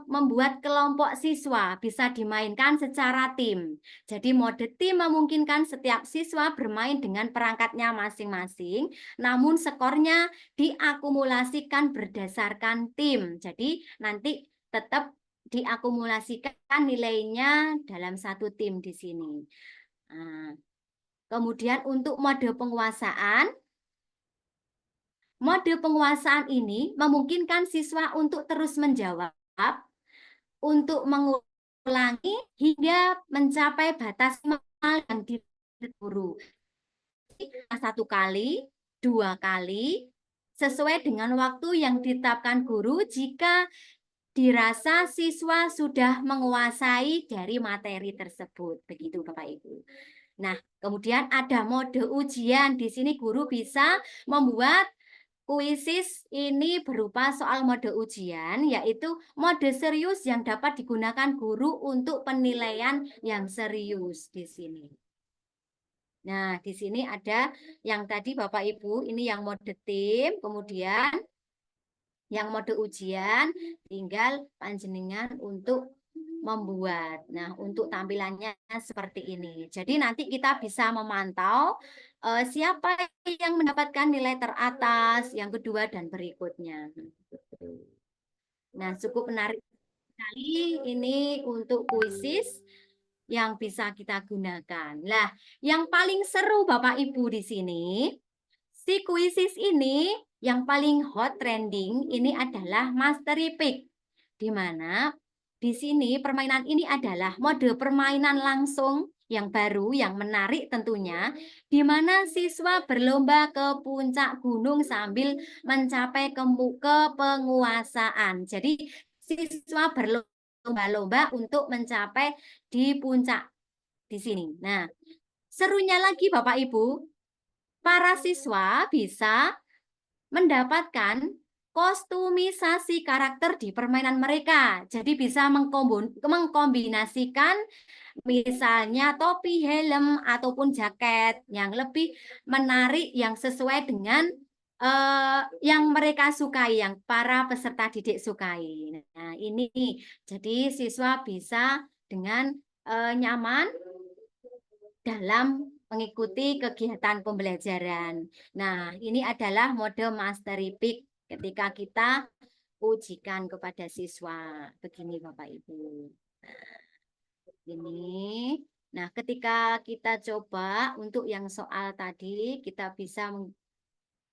membuat kelompok siswa bisa dimainkan secara tim. Jadi mode tim memungkinkan setiap siswa bermain dengan perangkatnya masing-masing, namun skornya diakumulasikan berdasarkan tim. Jadi nanti tetap diakumulasikan nilainya dalam satu tim di sini. Nah, kemudian untuk mode penguasaan ini memungkinkan siswa untuk terus menjawab, untuk mengulangi hingga mencapai batas minimal yang diberi guru. 1 kali, 2 kali, sesuai dengan waktu yang ditetapkan guru jika dirasa siswa sudah menguasai dari materi tersebut. Begitu Bapak Ibu. Nah, kemudian ada mode ujian. Di sini guru bisa membuat kuisis ini berupa soal mode ujian, yaitu mode serius yang dapat digunakan guru untuk penilaian yang serius di sini. Nah, di sini ada yang tadi Bapak Ibu, ini yang mode tim, kemudian yang mode ujian, tinggal panjenengan untuk membuat. Nah, untuk tampilannya seperti ini. Jadi nanti kita bisa memantau siapa yang mendapatkan nilai teratas, yang kedua dan berikutnya. Nah, cukup menarik sekali ini untuk kuisis yang bisa kita gunakan. Nah, yang paling seru Bapak Ibu di sini, si kuisis ini yang paling hot trending ini adalah Mastery Pick, di mana di sini permainan ini adalah mode permainan langsung yang baru, yang menarik tentunya, di mana siswa berlomba ke puncak gunung sambil mencapai ke penguasaan. Jadi siswa berlomba-lomba untuk mencapai di puncak di sini. Nah, serunya lagi Bapak Ibu, para siswa bisa mendapatkan kostumisasi karakter di permainan mereka. Jadi bisa mengkombinasikan misalnya topi, helm, ataupun jaket yang lebih menarik, yang sesuai dengan yang mereka sukai, yang para peserta didik sukai. Nah, ini jadi siswa bisa dengan nyaman dalam mengikuti kegiatan pembelajaran. Nah, ini adalah mode Mastery Pick ketika kita ujikan kepada siswa. Begini Bapak Ibu. Ini. Nah, ketika kita coba untuk yang soal tadi, kita bisa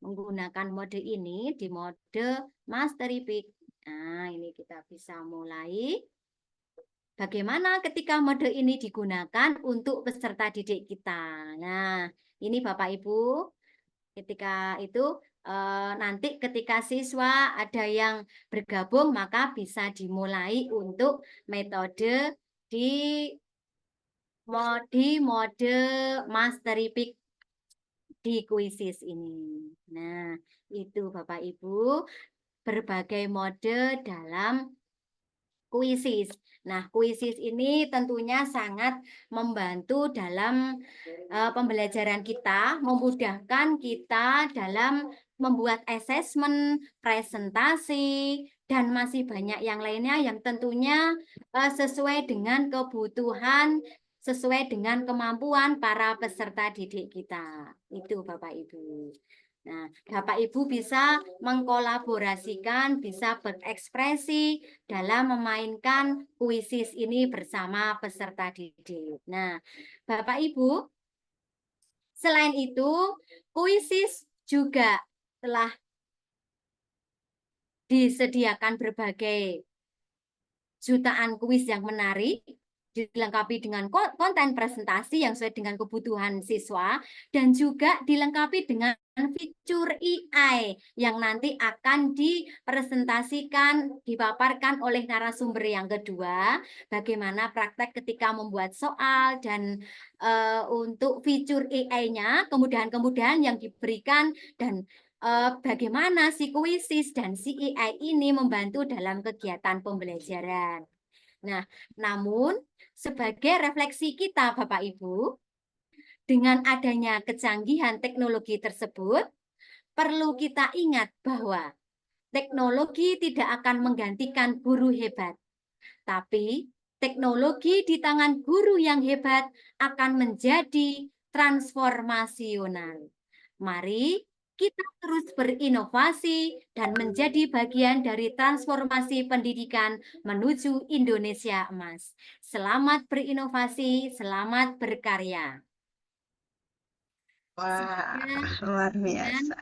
menggunakan mode ini di mode Mastery Pick. Nah, ini kita bisa mulai. Bagaimana ketika mode ini digunakan untuk peserta didik kita? Nah, ini Bapak Ibu, ketika itu nanti ketika siswa ada yang bergabung, maka bisa dimulai untuk metode di mode Mastery Pick di kuisis ini. Nah, itu Bapak Ibu, berbagai mode dalam kuisis. Nah, kuisis ini tentunya sangat membantu dalam pembelajaran kita, memudahkan kita dalam membuat asesmen, presentasi, dan masih banyak yang lainnya yang tentunya sesuai dengan kebutuhan, sesuai dengan kemampuan para peserta didik kita. Itu Bapak Ibu. Nah, Bapak Ibu bisa mengkolaborasikan, bisa berekspresi dalam memainkan kuisis ini bersama peserta didik. Nah, Bapak Ibu, selain itu, kuisis juga telah disediakan berbagai jutaan kuis yang menarik, dilengkapi dengan konten presentasi yang sesuai dengan kebutuhan siswa, dan juga dilengkapi dengan fitur AI yang nanti akan dipresentasikan, dipaparkan oleh narasumber yang kedua, bagaimana praktek ketika membuat soal, dan untuk fitur AI-nya, kemudahan-kemudahan yang diberikan, dan bagaimana si kuisis dan si AI ini membantu dalam kegiatan pembelajaran. Nah, namun sebagai refleksi kita Bapak Ibu, dengan adanya kecanggihan teknologi tersebut, perlu kita ingat bahwa teknologi tidak akan menggantikan guru hebat, tapi teknologi di tangan guru yang hebat akan menjadi transformasional. Mari kita terus berinovasi dan menjadi bagian dari transformasi pendidikan menuju Indonesia Emas. Selamat berinovasi, selamat berkarya. Wah, Semoga luar dengan biasa.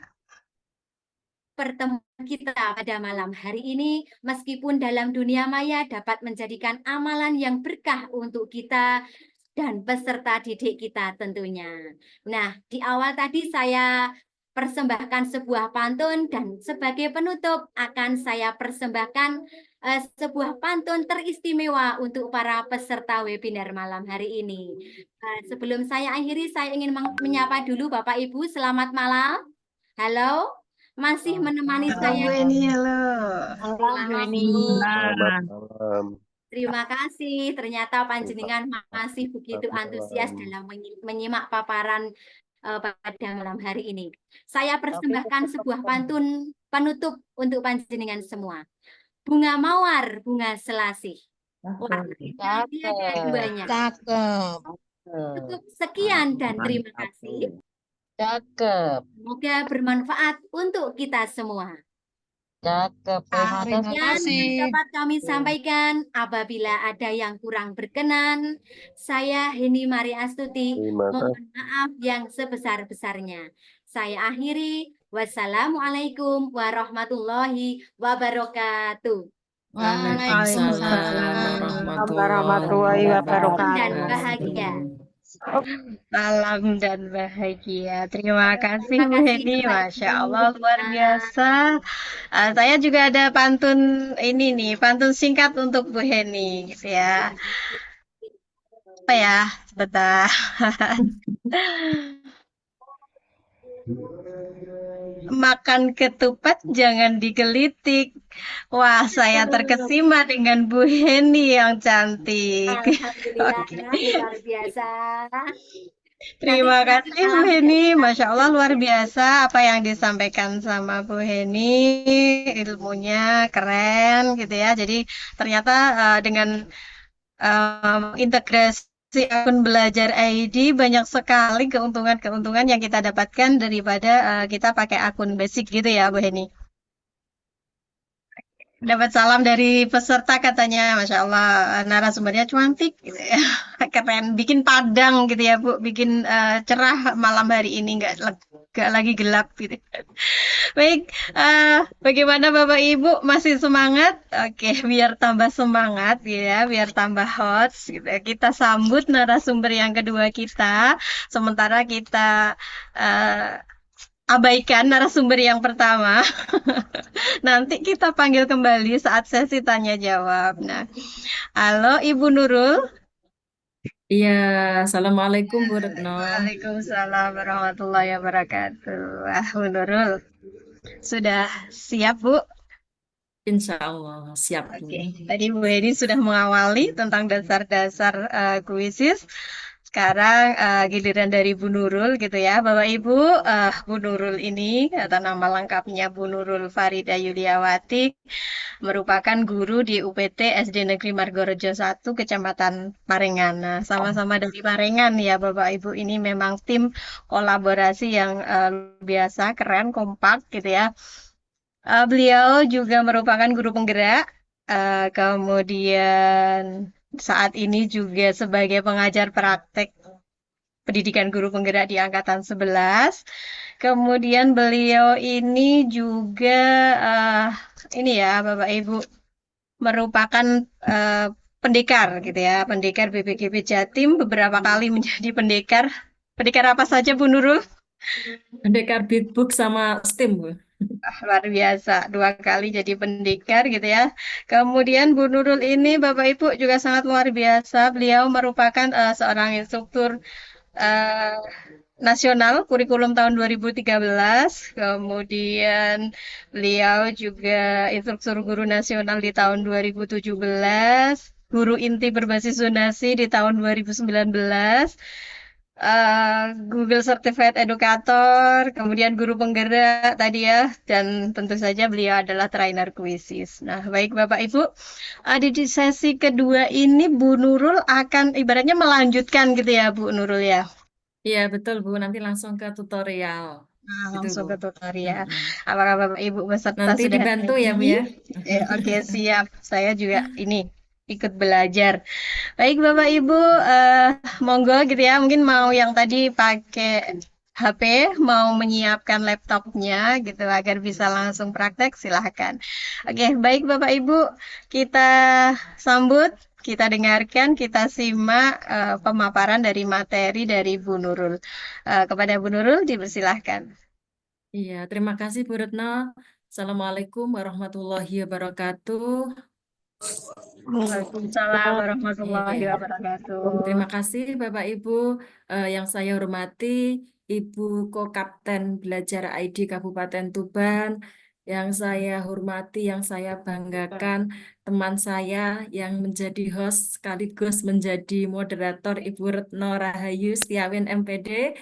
pertemuan kita pada malam hari ini, meskipun dalam dunia maya dapat menjadikan amalan yang berkah untuk kita dan peserta didik kita tentunya. Nah, di awal tadi saya persembahkan sebuah pantun dan sebagai penutup akan saya persembahkan sebuah pantun teristimewa untuk para peserta webinar malam hari ini. Sebelum saya akhiri, saya ingin menyapa dulu Bapak Ibu, selamat malam. Halo, masih menemani Halo saya. Bu Eni, halo. Selamat Selamat malam. Terima kasih. Ternyata panjenengan masih begitu antusias dalam menyimak paparan pada malam hari ini. Saya persembahkan sebuah pantun penutup untuk panjenengan semua. Bunga mawar, bunga selasih. Warnanya ada duanya. Cakep. Cukup sekian dan terima kasih. Cakep. Semoga bermanfaat untuk kita semua. Cakep. Terima Sekian kasih. yang dapat kami sampaikan. Apabila ada yang kurang berkenan, saya Heni Mari Astuti Terima kasih. mohon maaf yang sebesar-besarnya. Saya akhiri. Wassalamualaikum warahmatullahi wabarakatuh. Waalaikumsalam warahmatullahi Salam dan wabarakatuh. bahagia. Salam dan bahagia. Terima kasih Terima Bu kasih, Heni, Bapak Masya Ibu. Allah luar biasa. Saya juga ada pantun ini nih, pantun singkat untuk Bu Heni, gitu ya. Apa ya? Sebentar. Makan ketupat jangan digelitik. Wah, saya terkesima dengan Bu Heni yang cantik. Alhamdulillah, Oke. luar biasa. Terima Nanti kasih Bu salam Heni, dari Masya Allah luar biasa apa yang disampaikan sama Bu Heni, ilmunya keren gitu ya. Jadi ternyata dengan integrasi akun belajar ID banyak sekali keuntungan-keuntungan yang kita dapatkan daripada kita pakai akun basic gitu ya Bu Heni. Dapat salam dari peserta katanya, Masya Allah, narasumbernya cantik gitu ya. Keren, bikin padang gitu ya Bu, bikin cerah malam hari ini, nggak lagi gelap gitu. Baik, bagaimana Bapak Ibu masih semangat? Oke, biar tambah semangat gitu ya, biar tambah hot gitu. Kita sambut narasumber yang kedua kita, sementara kita abaikan narasumber yang pertama. Nanti kita panggil kembali saat sesi tanya jawab. Nah, halo Ibu Nurul. Iya, Assalamualaikum Bu Retno. Waalaikumsalam warahmatullahi wabarakatuh. Bu Nurul, sudah siap Bu? Insya Allah siap Bu. Oke, tadi Bu Heni sudah mengawali tentang dasar-dasar kuisis. Sekarang giliran dari Bu Nurul gitu ya. Bapak Ibu, Bu Nurul ini atau nama lengkapnya Bu Nurul Farida Yuliawati merupakan guru di UPT SD Negeri Margorejo 1 Kecamatan Parengan. Nah, sama-sama dari Parengan ya Bapak Ibu, ini memang tim kolaborasi yang biasa, keren, kompak gitu ya. Beliau juga merupakan guru penggerak, kemudian saat ini juga sebagai pengajar praktek pendidikan guru penggerak di Angkatan 11. Kemudian beliau ini juga ini ya Bapak Ibu merupakan pendekar gitu ya, pendekar BPGP Jatim, beberapa kali menjadi pendekar. Pendekar apa saja Bu Nurul? Pendekar beatbox sama STEM Bu. Luar biasa, 2 kali jadi pendekar gitu ya. Kemudian Bu Nurul ini Bapak Ibu juga sangat luar biasa. Beliau merupakan seorang instruktur nasional kurikulum tahun 2013. Kemudian beliau juga instruktur guru nasional di tahun 2017. Guru inti berbasis zonasi di tahun 2019. Google Certified Educator, kemudian guru penggerak tadi ya, dan tentu saja beliau adalah trainer kuisis. Nah, baik Bapak Ibu, di sesi kedua ini Bu Nurul akan ibaratnya melanjutkan gitu ya Bu Nurul ya. Iya, betul Bu. Nanti langsung ke tutorial. Nah, Gitu langsung Bu. ke tutorial. Mm-mm. Apakah Bapak Ibu peserta Nanti sudah dibantu ya Bu ready? ya. Oke, siap. Saya juga ini ikut belajar. Baik Bapak Ibu, monggo gitu ya. Mungkin mau yang tadi pakai HP, mau menyiapkan laptopnya gitu agar bisa langsung praktek, silahkan. Oke, baik Bapak Ibu, kita sambut, kita dengarkan, kita simak pemaparan dari materi dari Bu Nurul. Kepada Bu Nurul, dipersilahkan. Iya, terima kasih Bu Retno. Assalamualaikum warahmatullahi wabarakatuh. Waalaikumsalam warahmatullahi Iya. wabarakatuh. Terima kasih Bapak Ibu yang saya hormati, Ibu Kokapten Belajar ID Kabupaten Tuban, yang saya hormati, yang saya banggakan, teman saya yang menjadi host sekaligus menjadi moderator Ibu Retno Rahayu Setiawan MPD.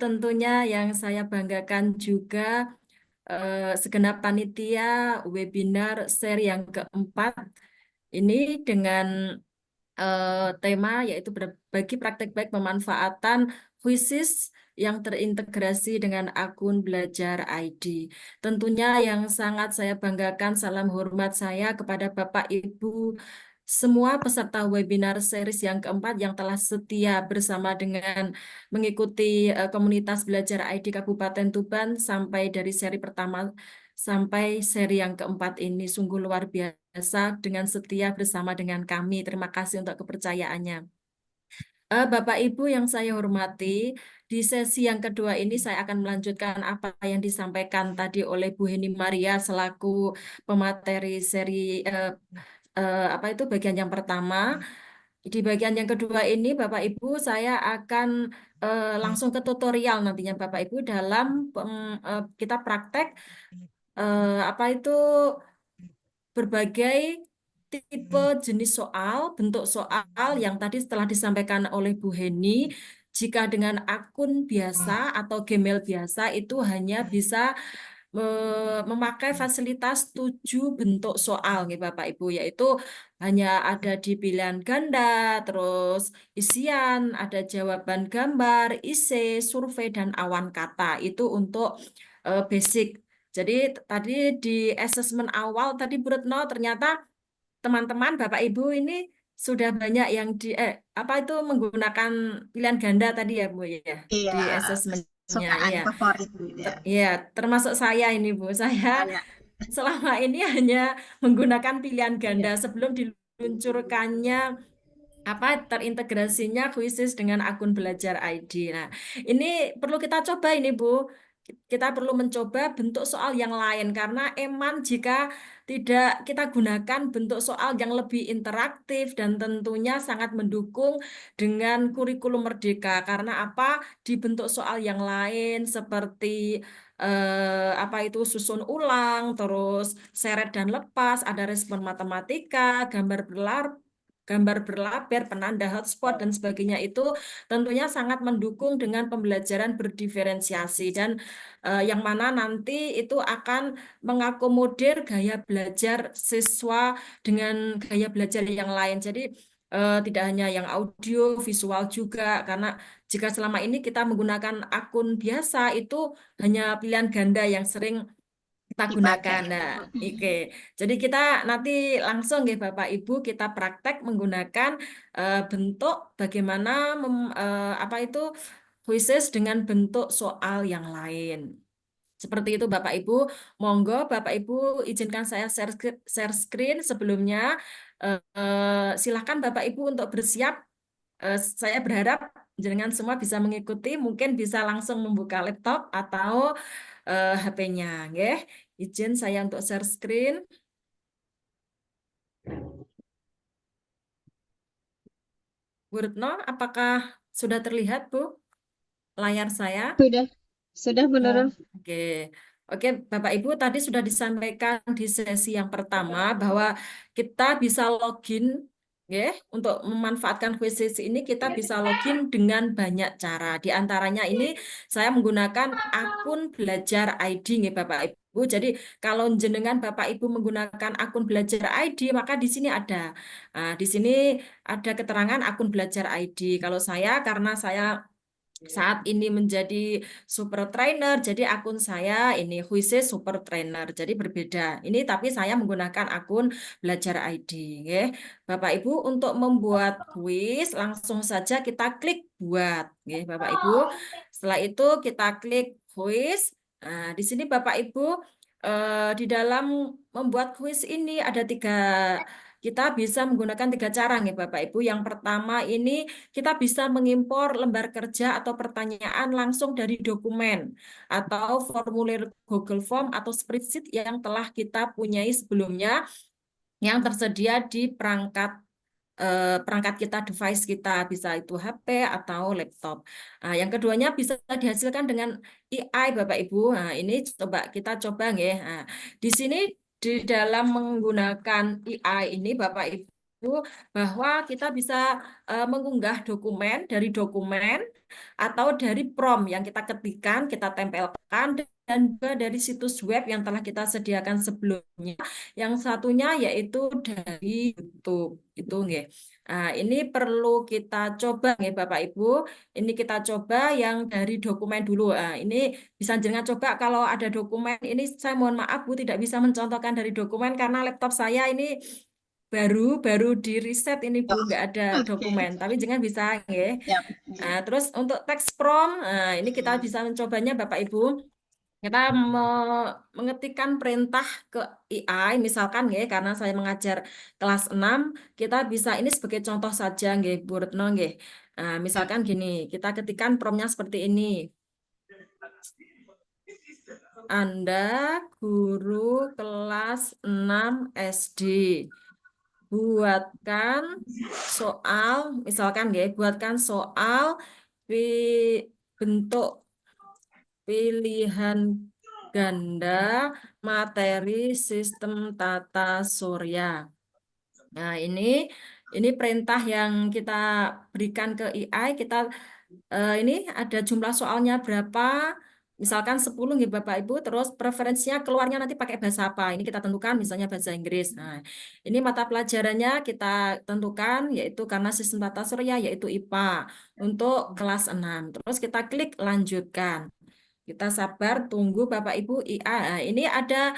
Tentunya yang saya banggakan juga segenap panitia webinar seri yang keempat ini dengan tema yaitu berbagi praktek baik pemanfaatan Quizzes yang terintegrasi dengan akun Belajar ID. Tentunya yang sangat saya banggakan, salam hormat saya kepada Bapak Ibu semua peserta webinar series yang keempat yang telah setia bersama dengan mengikuti komunitas Belajar ID Kabupaten Tuban sampai dari seri pertama sampai seri yang keempat ini sungguh luar biasa dengan setia bersama dengan kami. Terima kasih untuk kepercayaannya. Bapak Ibu yang saya hormati, di sesi yang kedua ini saya akan melanjutkan apa yang disampaikan tadi oleh Bu Heni Maria selaku pemateri seri apa itu bagian yang pertama. Di bagian yang kedua ini Bapak Ibu saya akan langsung ke tutorial nantinya Bapak Ibu dalam kita praktek apa itu berbagai tipe jenis soal, bentuk soal yang tadi setelah disampaikan oleh Bu Heni, jika dengan akun biasa atau Gmail biasa itu hanya bisa memakai fasilitas 7 bentuk soal nih Bapak Ibu, yaitu hanya ada di pilihan ganda, terus isian, ada jawaban gambar, esai, survei, dan awan kata. Itu untuk basic. Jadi tadi di asesmen awal tadi Bu Retno ternyata teman-teman Bapak Ibu ini sudah banyak yang apa itu menggunakan pilihan ganda tadi ya Bu ya Iya, di asesmennya sukaan ya. favorit gitu ya. Ya, termasuk saya ini Bu. Saya Saya, selama ini hanya menggunakan pilihan ganda iya. sebelum diluncurkannya apa terintegrasinya Quizzes dengan akun Belajar ID. Nah, ini perlu kita coba ini Bu. Kita perlu mencoba bentuk soal yang lain karena emang jika tidak kita gunakan bentuk soal yang lebih interaktif dan tentunya sangat mendukung dengan kurikulum Merdeka. Karena apa? Di bentuk soal yang lain seperti apa itu susun ulang, terus seret dan lepas, ada respon matematika, gambar berlabel, penanda hotspot, dan sebagainya itu tentunya sangat mendukung dengan pembelajaran berdiferensiasi dan yang mana nanti itu akan mengakomodir gaya belajar siswa dengan gaya belajar yang lain. Jadi tidak hanya yang audio, visual juga, karena jika selama ini kita menggunakan akun biasa itu hanya pilihan ganda yang sering kita Dipakai. gunakan. Nah, oke. Jadi kita nanti langsung ya Bapak Ibu kita praktek menggunakan bentuk bagaimana apa itu quizzes dengan bentuk soal yang lain. Seperti itu Bapak Ibu. Monggo Bapak Ibu izinkan saya share screen sebelumnya. Silakan Bapak Ibu untuk bersiap. Saya berharap jenengan semua bisa mengikuti, mungkin bisa langsung membuka laptop atau HP-nya, nggih. Izin saya untuk share screen. Bu Retno, apakah sudah terlihat, Bu, layar saya? Sudah Bu Nurul. Oke. Oke, Bapak Ibu tadi sudah disampaikan di sesi yang pertama bahwa kita bisa login Ya, untuk memanfaatkan quizzes ini kita bisa login dengan banyak cara. Di antaranya ini saya menggunakan akun belajar ID nih Bapak Ibu. Jadi kalau jenengan Bapak Ibu menggunakan akun belajar ID, maka di sini ada. Di sini ada keterangan akun belajar ID. Kalau saya karena saya saat ini menjadi super trainer, jadi akun saya ini Huise super trainer, jadi berbeda. Ini tapi saya menggunakan akun belajar ID. Ya. Bapak Ibu untuk membuat kuis langsung saja kita klik buat, ya, Bapak Ibu. Setelah itu kita klik kuis. Nah, di sini Bapak Ibu di dalam membuat kuis ini ada kita bisa menggunakan 3 cara nih Bapak Ibu. Yang pertama ini kita bisa mengimpor lembar kerja atau pertanyaan langsung dari dokumen atau formulir Google Form atau spreadsheet yang telah kita punyai sebelumnya yang tersedia di perangkat kita, device kita, bisa itu HP atau laptop. Nah, yang keduanya bisa dihasilkan dengan AI, Bapak Ibu. Nah, ini kita coba nggih. Nah, di sini di dalam menggunakan AI ini, Bapak Ibu, bahwa kita bisa mengunggah dokumen dari dokumen atau dari prompt yang kita ketikkan, kita tempelkan, dan juga dari situs web yang telah kita sediakan sebelumnya. Yang satunya yaitu dari YouTube. Itu nggih. Nah, ini perlu kita coba nggih Bapak Ibu. Ini kita coba yang dari dokumen dulu. Nah, ini bisa jenengan coba kalau ada dokumen. Ini saya mohon maaf Bu tidak bisa mencontohkan dari dokumen karena laptop saya ini baru di reset ini Bu, nggak ada Oke, dokumen. Tapi jangan bisa nggih. siap. Nah, terus untuk teks prompt, nah, ini kita bisa mencobanya Bapak Ibu. Kita mengetikkan perintah ke AI, misalkan ya, karena saya mengajar kelas 6, kita bisa, ini sebagai contoh saja, nggih, Bu Retno, nggih. Nah, misalkan gini, kita ketikkan promptnya seperti ini. Anda guru kelas 6 SD. Buatkan soal, misalkan ya, buatkan soal bentuk pilihan ganda materi sistem tata surya. Nah, ini perintah yang kita berikan ke AI, ini ada jumlah soalnya berapa? Misalkan 10 nih Bapak Ibu, terus preferensinya keluarnya nanti pakai bahasa apa? Ini kita tentukan misalnya bahasa Inggris. Nah, ini mata pelajarannya kita tentukan yaitu karena sistem tata surya yaitu IPA untuk kelas 6. Terus kita klik lanjutkan. Kita sabar tunggu Bapak Ibu IA. Nah, ini ada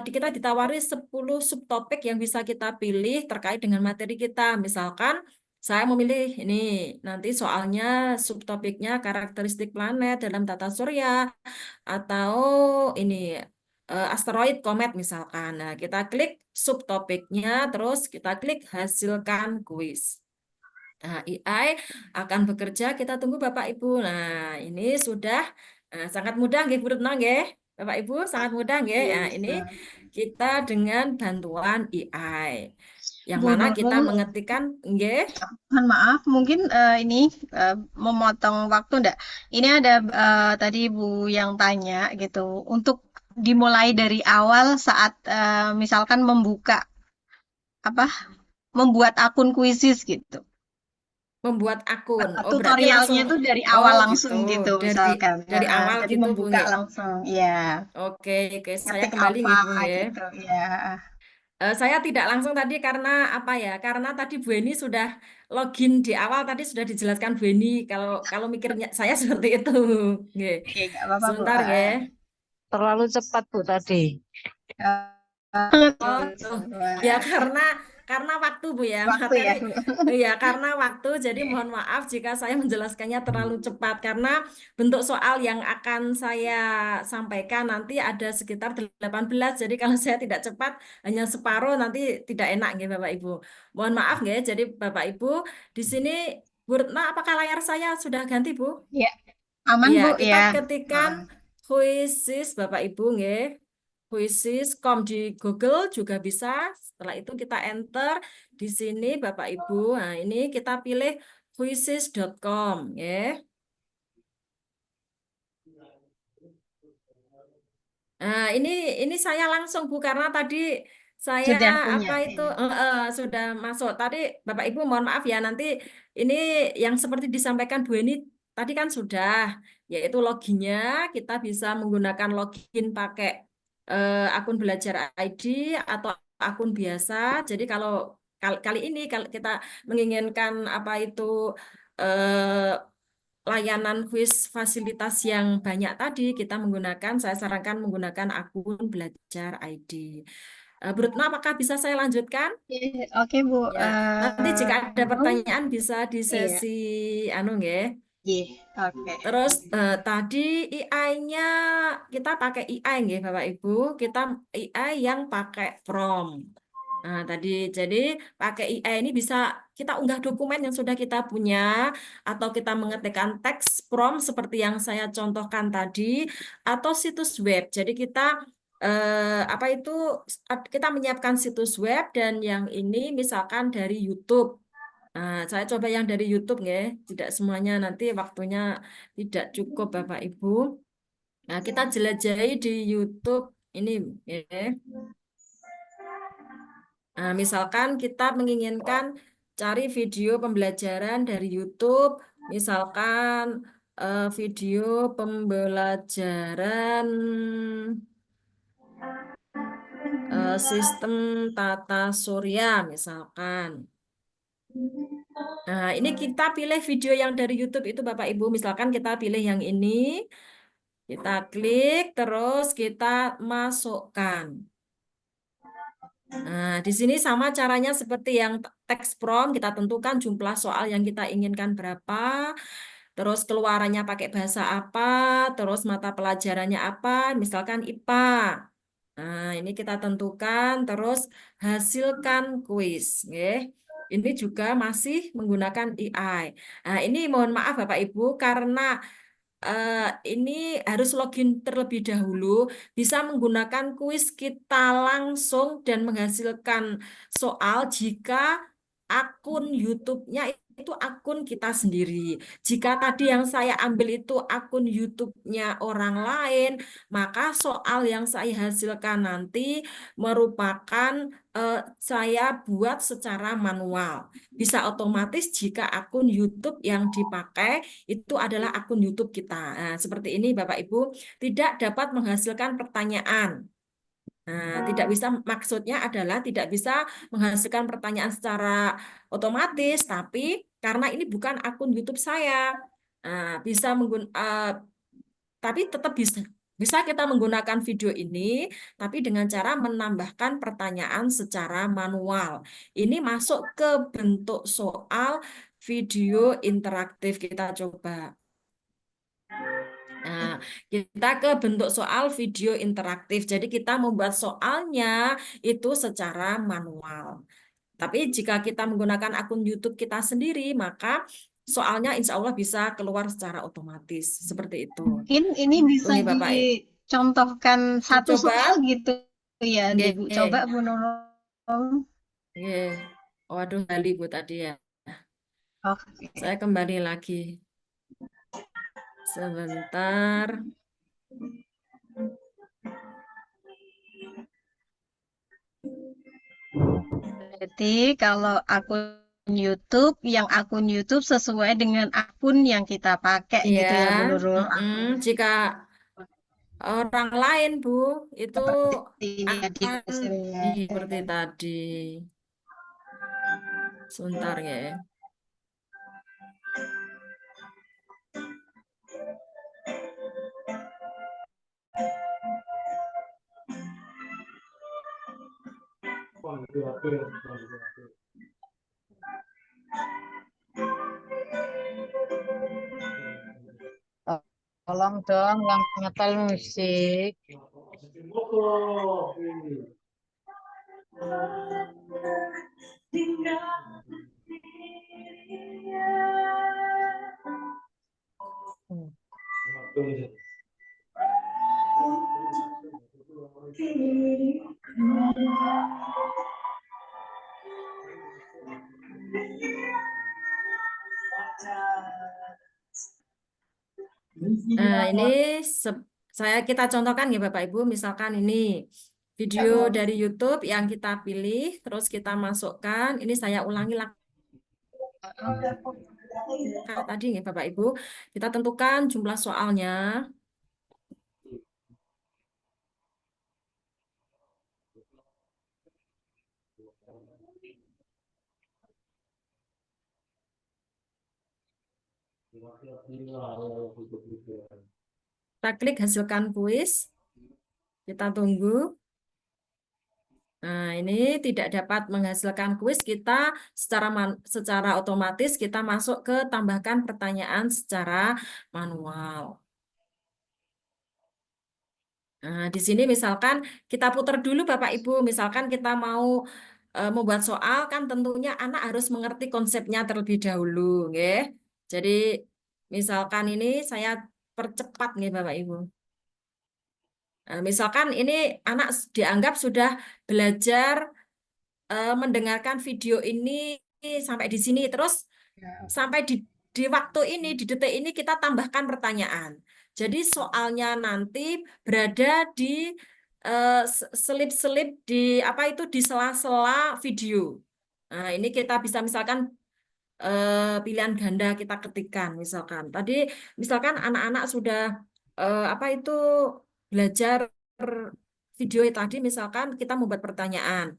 kita ditawari 10 subtopik yang bisa kita pilih terkait dengan materi kita. Misalkan saya memilih ini nanti soalnya subtopiknya karakteristik planet dalam tata surya atau ini asteroid komet misalkan. Nah, kita klik subtopiknya terus kita klik hasilkan kuis. Nah, AI akan bekerja, kita tunggu Bapak Ibu. Nah, ini sudah sangat mudah nggih Bu Retno nggih. Bapak Ibu sangat mudah nggih. Nah, ini kita dengan bantuan AI. Yang Bu mana kita Nurul, mengetikkan nggih. mohon maaf, mungkin ini memotong waktu enggak? Ini ada tadi Bu yang tanya gitu, untuk dimulai dari awal saat misalkan membuat akun kuisis gitu. Membuat akun. Oh, berarti Tutorialnya langsung tuh dari oh awal gitu. langsung gitu Dari misalkan. dari awal Jadi gitu Bu membuka nggih. langsung, ya. Oke, oke. Saya Ngetik kembali apa nggih Bu nggih. gitu, ya. Saya tidak langsung tadi karena apa ya? Karena tadi Bu Eni sudah login di awal tadi sudah dijelaskan Bu Eni kalau kalau mikirnya saya seperti itu. Nggih. Oke, nggak apa-apa Bu. Sebentar nggih. Terlalu cepat Bu tadi. Oh, Gitu. tuh. Ya Wah, karena waktu Bu ya, waktu materi ya Bu. ya karena waktu jadi mohon maaf jika saya menjelaskannya terlalu cepat karena bentuk soal yang akan saya sampaikan nanti ada sekitar 18. Jadi kalau saya tidak cepat hanya separuh nanti tidak enak nggih Bapak Ibu. Mohon maaf nggih. Jadi Bapak Ibu di sini Bu Retno apakah layar saya sudah ganti Bu? Ya, aman Iya, Bu kita ya. ketikkan Quizzes Bapak Ibu nggih. Quizzes.com di Google juga bisa. Setelah itu kita enter di sini Bapak Ibu. Nah, ini kita pilih quizzes.com ya. Nah, ini saya langsung Bu karena tadi Saya Sudah punya. apa itu sudah masuk. Tadi Bapak Ibu mohon maaf ya, nanti ini yang seperti disampaikan Bu Eni tadi kan sudah, yaitu loginnya kita bisa menggunakan login pakai akun belajar ID atau akun biasa. Jadi kalau kali ini kalau kita menginginkan apa itu eh, layanan kuis fasilitas yang banyak tadi, kita menggunakan, saya sarankan menggunakan akun belajar ID. Bu Retno, apakah bisa saya lanjutkan? Oke, Bu. Ya, nanti jika ada Nunung, pertanyaan bisa di iya. sesi anu nggih. Iya, oke. Terus tadi AI-nya kita pakai AI nggih Bapak Ibu, kita AI yang pakai prompt. Nah, tadi jadi pakai AI ini bisa kita unggah dokumen yang sudah kita punya atau kita mengetikkan teks prompt seperti yang saya contohkan tadi atau situs web. Jadi kita apa itu kita menyiapkan situs web dan yang ini misalkan dari YouTube. Nah, saya coba yang dari YouTube ya. Tidak semuanya nanti waktunya tidak cukup Bapak Ibu. Nah, kita jelajahi di YouTube ini ya. Nah, misalkan kita menginginkan cari video pembelajaran dari YouTube, misalkan video pembelajaran sistem tata surya, misalkan. Nah, ini kita pilih video yang dari YouTube itu Bapak Ibu, misalkan kita pilih yang ini, kita klik, terus kita masukkan. Nah, di sini sama caranya seperti yang teks prompt, kita tentukan jumlah soal yang kita inginkan berapa, terus keluarannya pakai bahasa apa, terus mata pelajarannya apa, misalkan IPA. Nah, ini kita tentukan, terus hasilkan kuis. Nggih. Ini juga masih menggunakan AI. Nah, ini mohon maaf Bapak Ibu, karena eh, ini harus login terlebih dahulu, bisa menggunakan kuis kita langsung dan menghasilkan soal jika akun YouTube-nya itu akun kita sendiri. Jika tadi yang saya ambil itu akun YouTube-nya orang lain, maka soal yang saya hasilkan nanti merupakan saya buat secara manual. Bisa otomatis jika akun YouTube yang dipakai itu adalah akun YouTube kita. Nah, seperti ini Bapak Ibu, tidak dapat menghasilkan pertanyaan. Nah, tidak bisa maksudnya adalah tidak bisa menghasilkan pertanyaan secara otomatis, tapi karena ini bukan akun YouTube saya, bisa tapi tetap bisa kita menggunakan video ini, tapi dengan cara menambahkan pertanyaan secara manual. Ini masuk ke bentuk soal video interaktif, kita coba. Nah, kita ke bentuk soal video interaktif. Jadi kita membuat soalnya itu secara manual. Tapi jika kita menggunakan akun YouTube kita sendiri, maka soalnya insya Allah bisa keluar secara otomatis. Seperti itu. Mungkin ini bisa Tunggu Bapak. dicontohkan satu Coba. soal gitu ya, deh Bu. Nggih. Coba Bu Nunung. Nggih. Waduh, Bali Bu tadi ya. Oke. Saya kembali lagi. Sebentar. Berarti kalau akun YouTube, yang akun YouTube sesuai dengan akun yang kita pakai Iya. gitu ya Bu Nurul. Jika orang lain Bu, itu Seperti ini ya di akan hasilnya. seperti tadi. Sebentar ya. Tolong dong yang nyetel musik. Nah, ini kita contohkan ya Bapak Ibu, misalkan ini video dari YouTube yang kita pilih, terus kita masukkan. Ini saya ulangi lagi tadi nih Bapak Ibu. Kita tentukan jumlah soalnya. Kita klik hasilkan kuis. Kita tunggu. Nah, ini tidak dapat menghasilkan kuis, kita secara otomatis kita masuk ke tambahkan pertanyaan secara manual. Nah, di sini misalkan kita putar dulu Bapak Ibu, misalkan kita mau membuat soal kan tentunya anak harus mengerti konsepnya terlebih dahulu, nggih. Jadi misalkan ini saya percepat nih Bapak Ibu. Nah, misalkan ini anak dianggap sudah belajar mendengarkan video ini sampai di sini, terus sampai di waktu ini, di detik ini kita tambahkan pertanyaan. Jadi soalnya nanti berada di selip-selip di apa itu di sela-sela video. Nah, ini kita bisa misalkan pilihan ganda kita ketikkan misalkan. Tadi misalkan anak-anak sudah apa itu belajar video tadi misalkan kita membuat pertanyaan.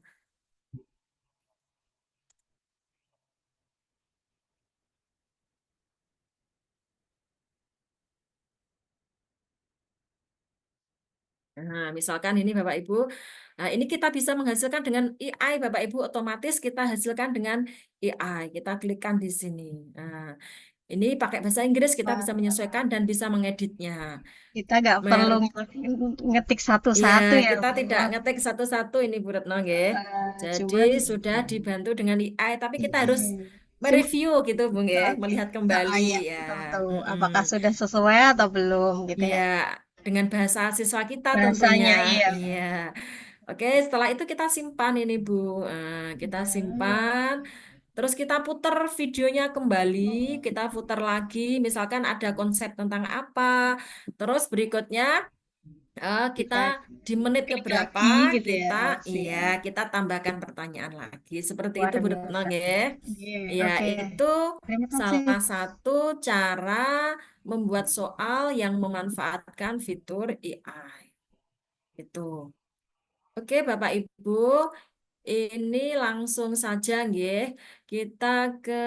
Nah, misalkan ini Bapak Ibu, nah ini kita bisa menghasilkan dengan AI Bapak Ibu, otomatis kita hasilkan dengan AI. Kita klikkan di sini. Nah, ini pakai bahasa Inggris kita bisa menyesuaikan dan bisa mengeditnya. Kita nggak perlu ngetik Iya, satu-satu ya, kita Bu. tidak ngetik satu-satu ini Bu Retno, nggih. Jadi Cuman sudah dibantu dengan AI, tapi kita harus cuma mereview gitu Bu, nggih, melihat kembali ya, ya. betul. Mm-mm. Apakah sudah sesuai atau belum gitu Iya, ya. dengan bahasa siswa kita tentunya. Bahasanya iya. Iya. Oke, setelah itu kita simpan ini Bu. Nah, kita simpan. Terus kita putar videonya kembali, kita putar lagi. Misalkan ada konsep tentang apa. Terus berikutnya kita Kita di menit klik keberapa lagi gitu ya. kita iya Siap. kita tambahkan pertanyaan lagi. Seperti Luar itu Bu Retno, biasa. nggih. Iya, Ya, oke. itu Terima kasih. salah satu cara membuat soal yang memanfaatkan fitur AI. Itu. Oke, Bapak Ibu, ini langsung saja nggih. Kita ke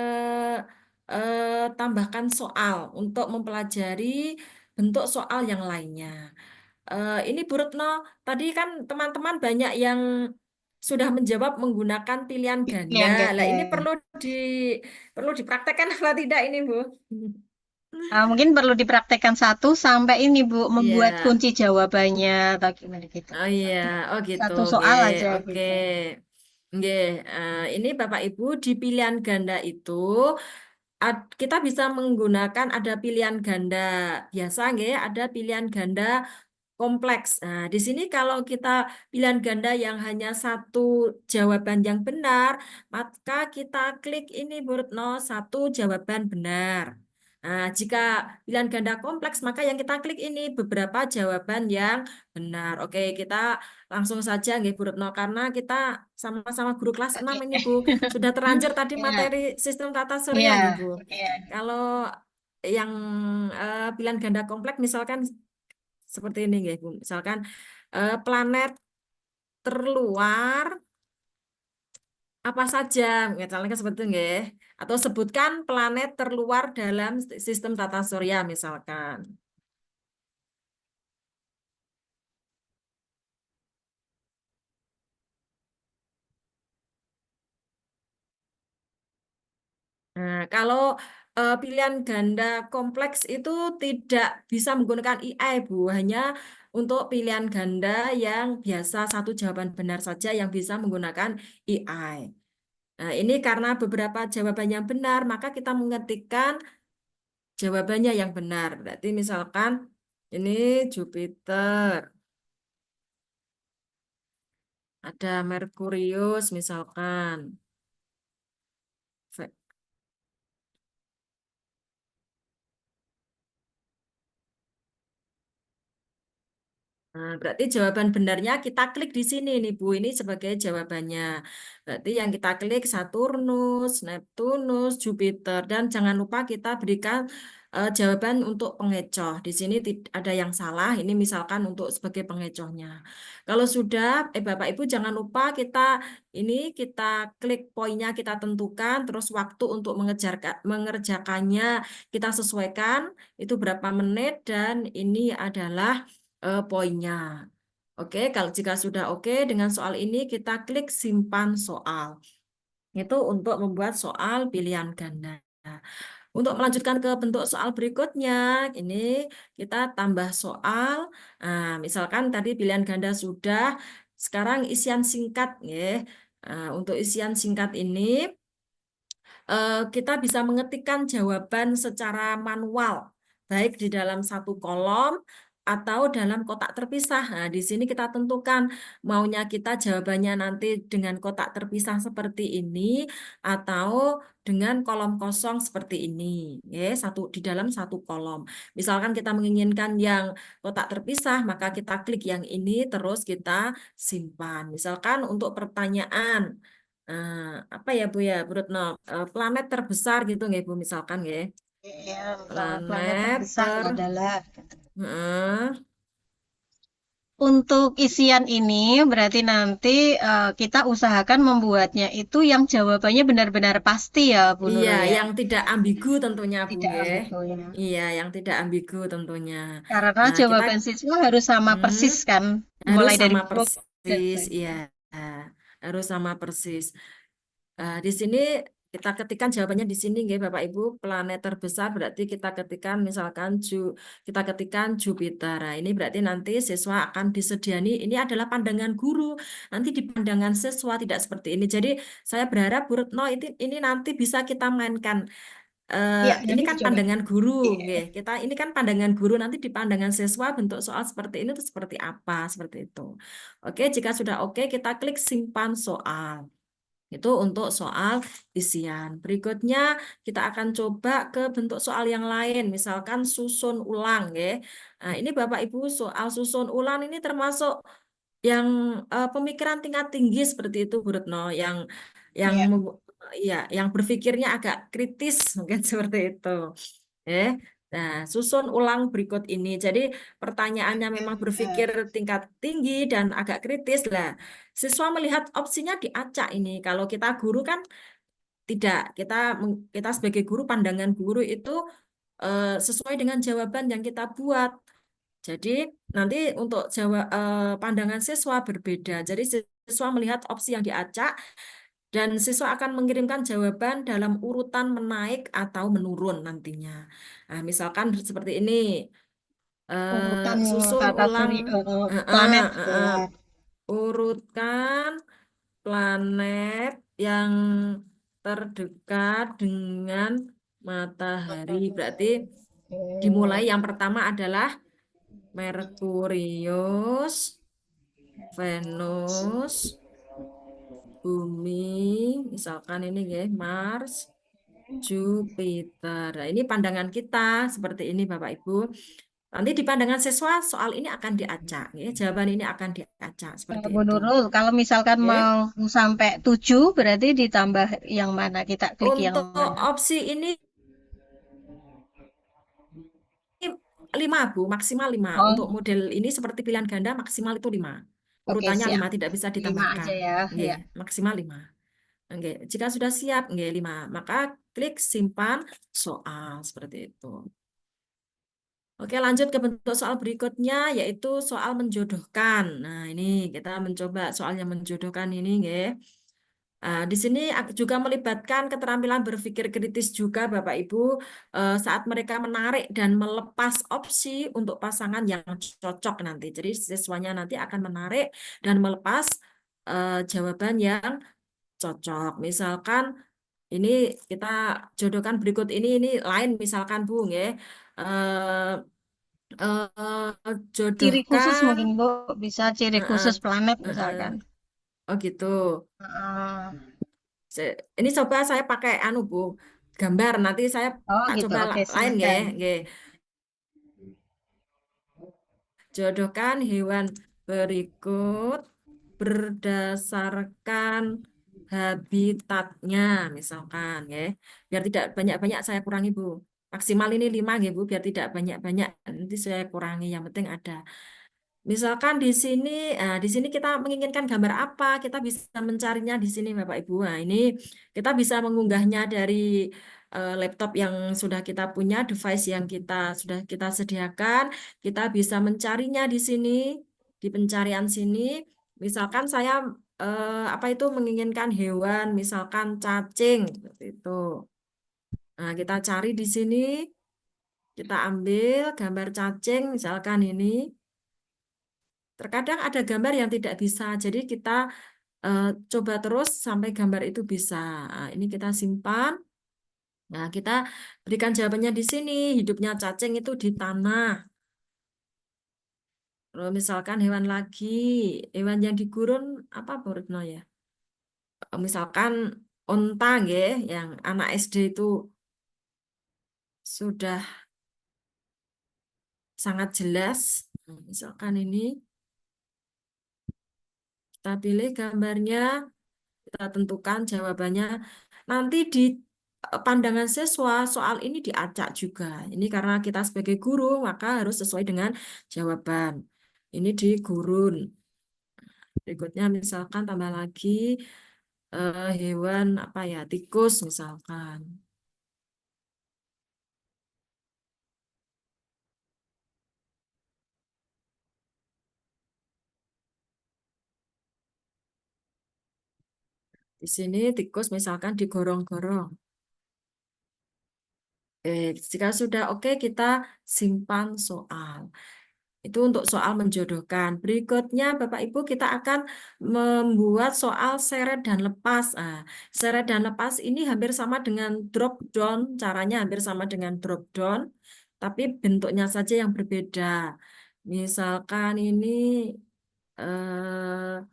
tambahkan soal untuk mempelajari bentuk soal yang lainnya. Ini Bu Retno, tadi kan teman-teman banyak yang sudah menjawab menggunakan pilihan ganda. Pilihan Lah ganda. ini di perlu dipraktekkan apa tidak ini, Bu? Mungkin perlu dipraktekkan satu sampai ini Bu, membuat Iya. kunci jawabannya atau gimana gitu. Oh iya, oh gitu, Satu soal nggih. aja Oke. gitu. Nggih, ini Bapak Ibu di pilihan ganda itu kita bisa menggunakan ada pilihan ganda biasa nggih, ada pilihan ganda kompleks. Nah, di sini kalau kita pilihan ganda yang hanya satu jawaban yang benar, maka kita klik ini Bu Retno, satu jawaban benar. Nah, jika pilihan ganda kompleks, maka yang kita klik ini beberapa jawaban yang benar. Oke, kita langsung saja nggih Bu Retno, karena kita sama-sama guru kelas 6 Oke. ini Bu. Sudah terlanjur tadi Ya, materi sistem tata surya iya, nih Bu. iya. Kalau yang pilihan ganda kompleks misalkan seperti ini nggih, Bu. Misalkan planet terluar apa saja, misalnya seperti itu nggih. Atau sebutkan planet terluar dalam sistem tata surya misalkan. Nah, kalau pilihan ganda kompleks itu tidak bisa menggunakan AI, Bu. Hanya untuk pilihan ganda yang biasa satu jawaban benar saja yang bisa menggunakan AI. Nah, ini karena beberapa jawaban yang benar, maka kita mengetikkan jawabannya yang benar. Berarti misalkan ini Jupiter, ada Merkurius misalkan. Nah, berarti jawaban benarnya kita klik di sini nih Bu. Ini sebagai jawabannya. Berarti yang kita klik Saturnus, Neptunus, Jupiter. Dan jangan lupa kita berikan jawaban untuk pengecoh. Di sini ada yang salah. Ini misalkan untuk sebagai pengecohnya. Kalau sudah, Bapak Ibu jangan lupa kita klik poinnya, kita tentukan. Terus waktu untuk mengerjakannya kita sesuaikan. Itu berapa menit. Dan ini adalah poinnya. Oke, kalau jika sudah oke dengan soal ini, kita klik simpan soal. Itu untuk membuat soal pilihan ganda. Untuk melanjutkan ke bentuk soal berikutnya, ini kita tambah soal. Nah, misalkan tadi pilihan ganda sudah, sekarang isian singkat, ya. Untuk isian singkat ini, kita bisa mengetikkan jawaban secara manual, baik di dalam satu kolom atau dalam kotak terpisah. Nah, di sini kita tentukan maunya kita jawabannya nanti dengan kotak terpisah seperti ini atau dengan kolom kosong seperti ini, ya, di dalam satu kolom. Misalkan kita menginginkan yang kotak terpisah, maka kita klik yang ini terus kita simpan. Misalkan untuk pertanyaan apa ya Bu ya, Bu Retno, planet terbesar gitu nggak Bu misalkan ya, Ya, planet planet terbesar adalah. Heeh. Untuk isian ini berarti nanti kita usahakan membuatnya itu yang jawabannya benar-benar pasti ya, Bu Iya, Nurul ya. yang tidak ambigu tentunya Bu Tidak ya. ambigu ya. Iya, yang tidak ambigu tentunya. Karena Kita jawaban siswa harus sama persis kan, harus mulai dari sama huruf dan persis, sebagainya. iya, harus sama persis. Di sini kita ketikkan jawabannya di sini, nggih, Bapak Ibu. Planet terbesar berarti kita ketikkan misalkan kita ketikkan Jupiter. Nah, ini berarti nanti siswa akan disediani. Ini adalah pandangan guru. Nanti di pandangan siswa tidak seperti ini. Jadi saya berharap Bu Retno ini nanti bisa kita mainkan. Iya, Ini nanti kan dicoba. pandangan guru, Iya. nggih. Ini kan pandangan guru, nanti di pandangan siswa bentuk soal seperti ini itu seperti apa, seperti itu. Oke, jika sudah oke, kita klik simpan soal. Itu untuk soal isian. Berikutnya kita akan coba ke bentuk soal yang lain, misalkan susun ulang, ya. Nah, ini Bapak Ibu soal susun ulang ini termasuk yang pemikiran tingkat tinggi seperti itu, Bu Retno, yang Iya. ya, yang berpikirnya agak kritis, mungkin seperti itu. Nah, susun ulang berikut ini. Jadi pertanyaannya memang berpikir tingkat tinggi dan agak kritis lah. Siswa melihat opsinya diacak ini. Kalau kita guru kan tidak. Kita sebagai guru, pandangan guru itu sesuai dengan jawaban yang kita buat. Jadi nanti untuk pandangan siswa berbeda. Jadi siswa melihat opsi yang diacak dan siswa akan mengirimkan jawaban dalam urutan menaik atau menurun nantinya. Nah, misalkan seperti ini, Urutan susun ulang, kategori eh, eh, planet eh, gitu eh, ya. urutkan planet yang terdekat dengan matahari. Berarti dimulai yang pertama adalah Merkurius, Venus, Bumi, misalkan ini ya, Mars, Jupiter. Nah, ini pandangan kita seperti ini Bapak Ibu. Nanti di pandangan siswa soal ini akan diacak, ya. Jawaban ini akan diacak seperti Bu itu. Nurul, kalau misalkan Oke. mau sampai 7 berarti ditambah yang mana? Kita klik yang Untuk mana? opsi ini 5 Bu, maksimal 5. Oh, Untuk model ini seperti pilihan ganda maksimal itu 5. oke, Urutannya siap. 5, tidak bisa 5 ditambahkan. aja ya. Nggih, Ya. maksimal 5. Oke, jika sudah siap, nggih, 5, maka klik simpan soal seperti itu. Oke, lanjut ke bentuk soal berikutnya, yaitu soal menjodohkan. Nah, ini kita mencoba soal yang menjodohkan ini, nggih. Di sini juga melibatkan keterampilan berpikir kritis juga, Bapak Ibu, saat mereka menarik dan melepas opsi untuk pasangan yang cocok nanti. Jadi siswanya nanti akan menarik dan melepas jawaban yang cocok. Misalkan ini kita jodohkan berikut ini lain misalkan Bu, ya. Eh, Ciri khusus Jodohkan, mungkin Bu, bisa ciri eh, eh, khusus planet eh, eh. misalkan. Oh gitu. Heeh. Ini coba saya pakai Bu, gambar. Nanti saya Oh tak gitu, coba oke lain, silakan. nggih. Jodohkan hewan berikut berdasarkan habitatnya, misalkan, ya. Biar tidak banyak-banyak saya kurangi, Bu. Maksimal ini 5, ya, Bu, biar tidak banyak-banyak. Nanti saya kurangi, yang penting ada. Misalkan di sini kita menginginkan gambar apa, kita bisa mencarinya di sini, Bapak Ibu. Nah, ini kita bisa mengunggahnya dari laptop yang sudah kita punya, device yang sudah kita sediakan. Kita bisa mencarinya di sini, di pencarian sini. Misalkan saya apa itu menginginkan hewan, misalkan cacing, seperti itu. Nah, kita cari di sini, kita ambil gambar cacing, misalkan ini. Terkadang ada gambar yang tidak bisa, jadi kita coba terus sampai gambar itu bisa. Nah, ini kita simpan. Nah, kita berikan jawabannya di sini. Hidupnya cacing itu di tanah. Lalu misalkan hewan lagi, hewan yang di gurun apa Bu Retno ya? Misalkan onta, nggih, yang anak SD itu sudah sangat jelas. Nah, misalkan ini kita pilih gambarnya. Kita tentukan jawabannya. Nanti di pandangan siswa, soal ini diacak juga. Ini karena kita sebagai guru, maka harus sesuai dengan jawaban. Ini di gurun. Berikutnya misalkan tambah lagi hewan apa ya, tikus misalkan. Di sini tikus misalkan digorong-gorong. Jika sudah oke, kita simpan soal. Itu untuk soal menjodohkan. Berikutnya, Bapak Ibu, kita akan membuat soal seret dan lepas. Seret dan lepas ini hampir sama dengan drop down. Caranya hampir sama dengan drop down, tapi bentuknya saja yang berbeda. Misalkan ini eh,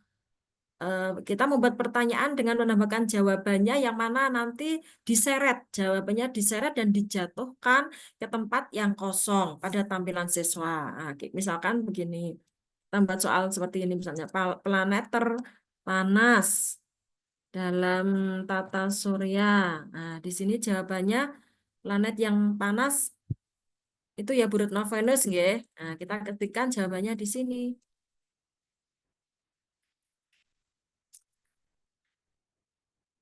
kita membuat pertanyaan dengan menambahkan jawabannya yang mana nanti diseret. Jawabannya diseret dan dijatuhkan ke tempat yang kosong pada tampilan siswa. Nah, misalkan begini, tambah soal seperti ini misalnya, planet terpanas dalam tata surya. Nah, di sini jawabannya planet yang panas itu ya Bu Retno, Venus, nggih. Nah, kita ketikkan jawabannya di sini.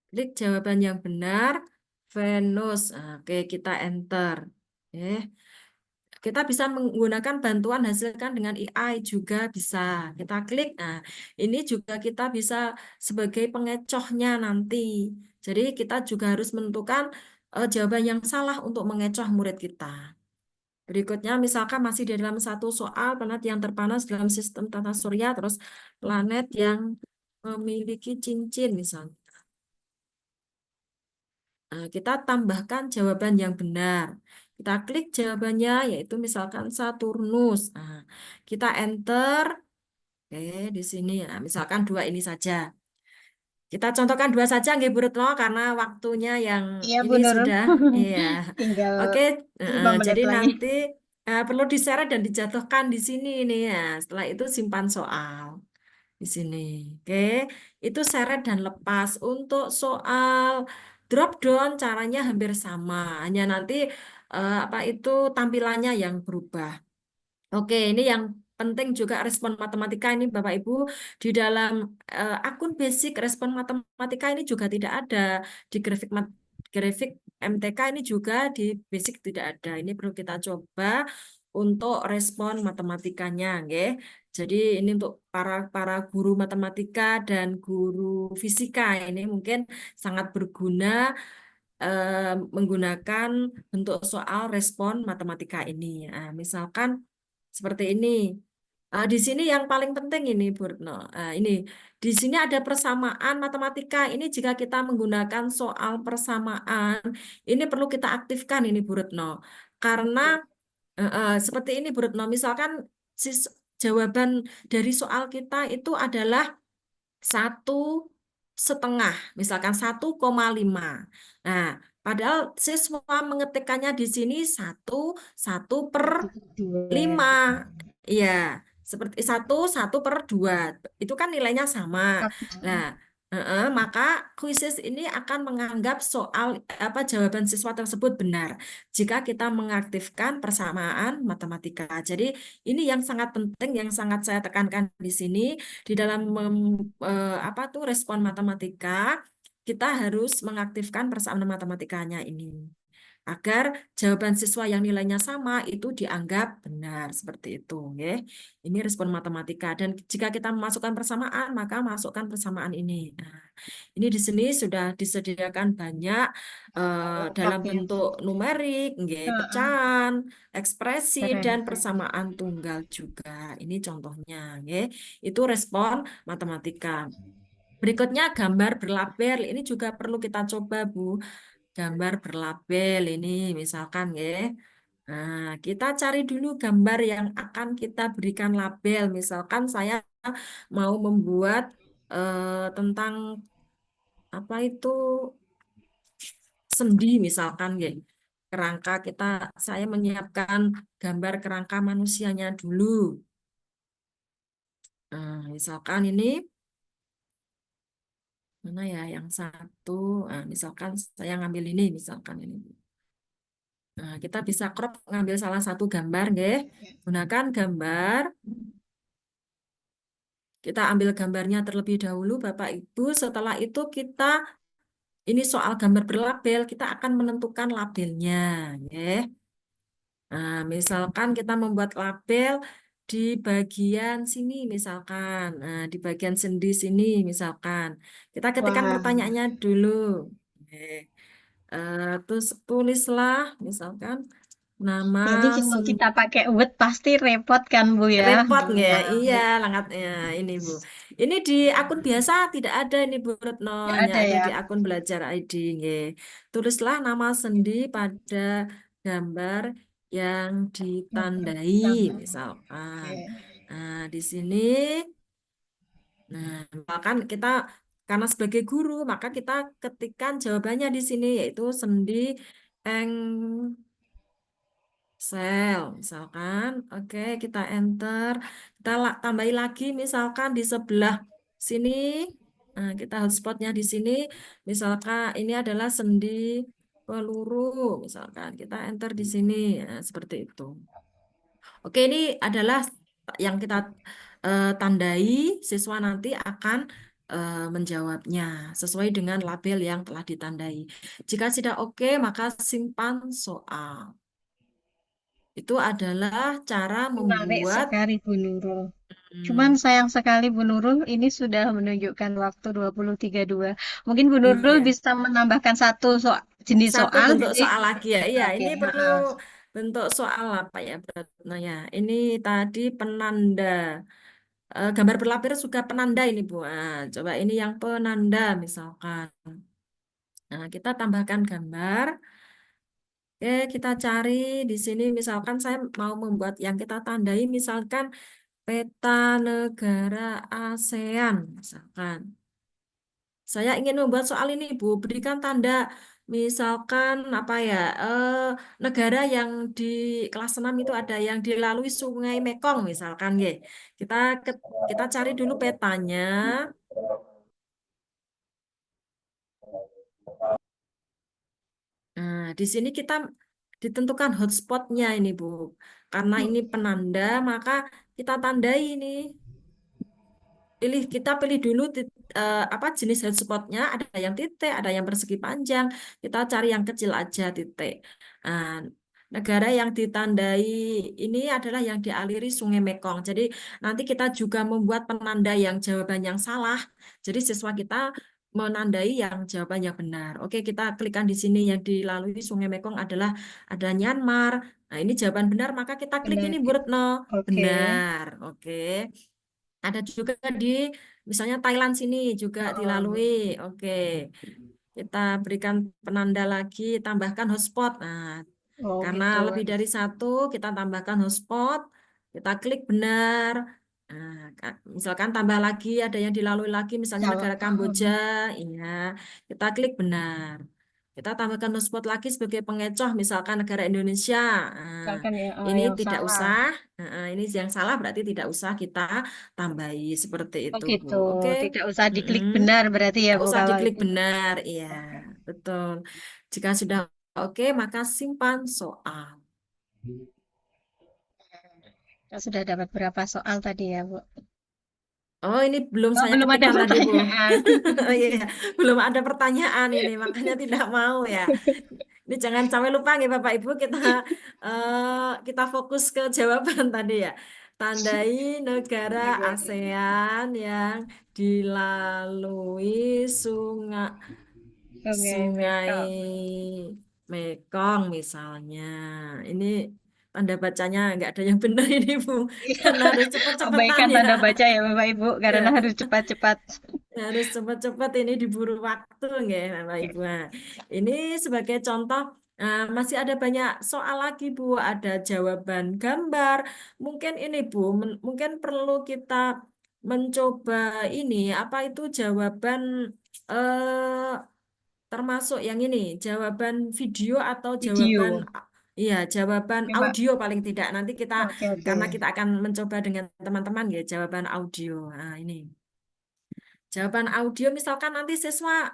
Klik jawaban yang benar, Venus. Nah, oke, kita enter. Kita bisa menggunakan bantuan hasilkan dengan AI juga bisa. Kita klik. Nah, ini juga kita bisa sebagai pengecohnya nanti. Jadi kita juga harus menentukan jawaban yang salah untuk mengecoh murid kita. Berikutnya, misalkan masih di dalam satu soal, planet yang terpanas dalam sistem tata surya, terus planet yang memiliki cincin misalnya. Nah, kita tambahkan jawaban yang benar. Kita klik jawabannya, yaitu misalkan Saturnus. Nah, kita enter. Oke, di sini. Nah, misalkan 2 ini saja. Kita contohkan 2 saja, nggih Bu Retno, karena waktunya yang Iya, Bu ini Nurul. sudah. Iya. Tinggal Oke, 5 menit jadi lagi. nanti perlu diseret dan dijatuhkan di sini ini ya. Setelah itu simpan soal di sini. Oke, itu seret dan lepas. Untuk soal drop down caranya hampir sama, hanya nanti apa itu tampilannya yang berubah. Oke, ini yang penting juga respon matematika ini Bapak Ibu di dalam akun basic respon matematika ini juga tidak ada di grafik MTK ini juga di basic tidak ada. Ini perlu kita coba untuk respon matematikanya, nggih. Jadi ini untuk para guru matematika dan guru fisika ini mungkin sangat berguna menggunakan bentuk soal respon matematika ini. Nah, misalkan seperti ini. Di sini yang paling penting ini, Bu Retno. Ini di sini ada persamaan matematika. Ini jika kita menggunakan soal persamaan, ini perlu kita aktifkan ini, Bu Retno. Karena seperti ini, Bu Retno. Misalkan jawaban dari soal kita itu adalah 1,5, misalkan 1,5. Nah, padahal siswa mengetikkannya di sini 1 per 5. Iya, seperti 1/2 itu kan nilainya sama. Nah, maka kuisis ini akan menganggap soal apa jawaban siswa tersebut benar jika kita mengaktifkan persamaan matematika. Jadi ini yang sangat penting, yang sangat saya tekankan di sini di dalam apa tuh respon matematika, kita harus mengaktifkan persamaan matematikanya ini agar jawaban siswa yang nilainya sama itu dianggap benar seperti itu, ya. Ini respon matematika dan jika kita memasukkan persamaan maka masukkan persamaan ini. Nah, ini di sini sudah disediakan banyak dalam Lengkap ya. bentuk numerik, nggih, Heeh, pecahan, ekspresi keren, dan keren. persamaan tunggal juga. Ini contohnya, nggih. Itu respon matematika. Berikutnya gambar berlabel. Ini juga perlu kita coba, Bu. Gambar berlabel ini misalkan ya. Nah, kita cari dulu gambar yang akan kita berikan label. Misalkan saya mau membuat tentang apa itu sendi misalkan ya. Kerangka saya menyiapkan gambar kerangka manusianya dulu. Nah, misalkan ini mana ya yang satu. Nah, misalkan saya ngambil ini misalkan ini. Nah, kita bisa crop ngambil salah satu gambar, nggih. Gunakan gambar. Kita ambil gambarnya terlebih dahulu, Bapak Ibu. Setelah itu ini soal gambar berlabel, kita akan menentukan labelnya, nggih. Nah, misalkan kita membuat label di bagian sini, misalkan. Nah, di bagian sendi sini, misalkan. Kita ketikkan Wah, pertanyaannya dulu. Nggih. Terus tulislah, misalkan, nama berarti kalau kita pakai Word pasti repot kan, Bu ya? repot nggak? Iya, Gambar. langat ya, ini Bu. Ini di akun biasa tidak ada ini Bu Retno, Nggak hanya ada ada ya? di akun Belajar ID nggih. Tulislah nama sendi pada gambar yang ditandai misalkan. Oke. Nah, di sini misalkan kita karena sebagai guru maka kita ketikkan jawabannya di sini yaitu sendi eng sel, misalkan. Oke, kita enter. Kita tambahi lagi, misalkan di sebelah sini. Nah, kita hotspotnya di sini. Misalkan ini adalah sendi peluru, misalkan. Kita enter di sini. Nah, seperti itu. Oke, ini adalah yang kita tandai. Siswa nanti akan menjawabnya sesuai dengan label yang telah ditandai. Jika sudah oke, maka simpan soal. Itu adalah cara Menarik membuat sekali, Bu Nurul. Cuman hmm, sayang sekali Bu Nurul, ini sudah menunjukkan waktu 20.32. Mungkin Bu Nurul iya, bisa menambahkan jenis satu soal, bentuk jadi soal lagi ya. Iya, oke, ini perlu heeh. bentuk soal apa ya, Retno ya. Ini tadi penanda. Gambar berlapis juga penanda ini, Bu. Nah, coba ini yang penanda misalkan. Nah, kita tambahkan gambar. Oke, kita cari di sini misalkan saya mau membuat yang kita tandai misalkan peta negara ASEAN misalkan. Saya ingin membuat soal ini, Bu. Berikan tanda, misalkan apa ya, negara yang di kelas 6 itu ada yang dilalui Sungai Mekong, misalkan, ya. Kita kita cari dulu petanya. Nah, di sini kita ditentukan hotspotnya ini, Bu. Karena ini penanda, maka kita tandai ini. Kita pilih dulu apa jenis hotspotnya, ada yang titik, ada yang persegi panjang. Kita cari yang kecil aja titik. Nah, negara yang ditandai ini adalah yang dialiri Sungai Mekong. Jadi nanti kita juga membuat penanda yang jawaban yang salah. Jadi siswa kita menandai yang jawaban yang benar. Oke, kita klikkan di sini yang dilalui Sungai Mekong ada Myanmar. Nah, ini jawaban benar, maka kita klik Benar. ini Bu Retno. Oke. Benar. Oke. Ada juga di misalnya Thailand sini juga Oh, dilalui. Oke. Kita berikan penanda lagi, tambahkan hotspot. Nah, oh karena gitu. lebih dari satu, kita tambahkan hotspot. Kita klik benar. Nah, misalkan tambah lagi, ada yang dilalui lagi, misalnya Kalau negara Kamboja. Iya, kita klik benar. Kita tambahkan no spot lagi sebagai pengecoh, misalkan negara Indonesia. Nah, Misalkan ya, ini yang tidak salah. usah. Ini yang salah berarti tidak usah kita tambahi seperti Oh itu, Bu. gitu, Oke. tidak usah diklik Mm-mm. benar berarti ya Tidak Bu usah kalau diklik itu. benar, iya, Oke. betul. Jika sudah oke, maka simpan soal. Kita sudah dapat berapa soal tadi ya Bu? Oh, ini belum Oh saya belum ada ketikkan tadi, Bu. pertanyaan. Oh iya, belum ada pertanyaan ini, makanya tidak mau ya. Ini jangan sampai lupa ya Bapak Ibu, kita fokus ke jawaban tadi ya. Tandai negara Oke. ASEAN yang dilalui sungai Sungai Sungai Mekong. Mekong misalnya. Ini tanda bacanya nggak ada yang benar ini, Bu. Karena harus cepet-cepetan Abaikan ya. tanda baca ya Bapak Ibu karena Ya, harus cepat-cepat. harus cepat-cepat ini diburu waktu nggak, Bapak Ibu. Nah, ini sebagai contoh, masih ada banyak soal lagi, Bu. Ada jawaban gambar. Mungkin ini, Bu, mungkin perlu kita mencoba ini, apa itu jawaban eh, termasuk yang ini, jawaban video atau jawaban, Video. iya, jawaban Coba. audio paling tidak. Nanti kita, Oke, oke. karena kita akan mencoba dengan teman-teman ya, jawaban audio. Nah, ini. Jawaban audio misalkan nanti siswa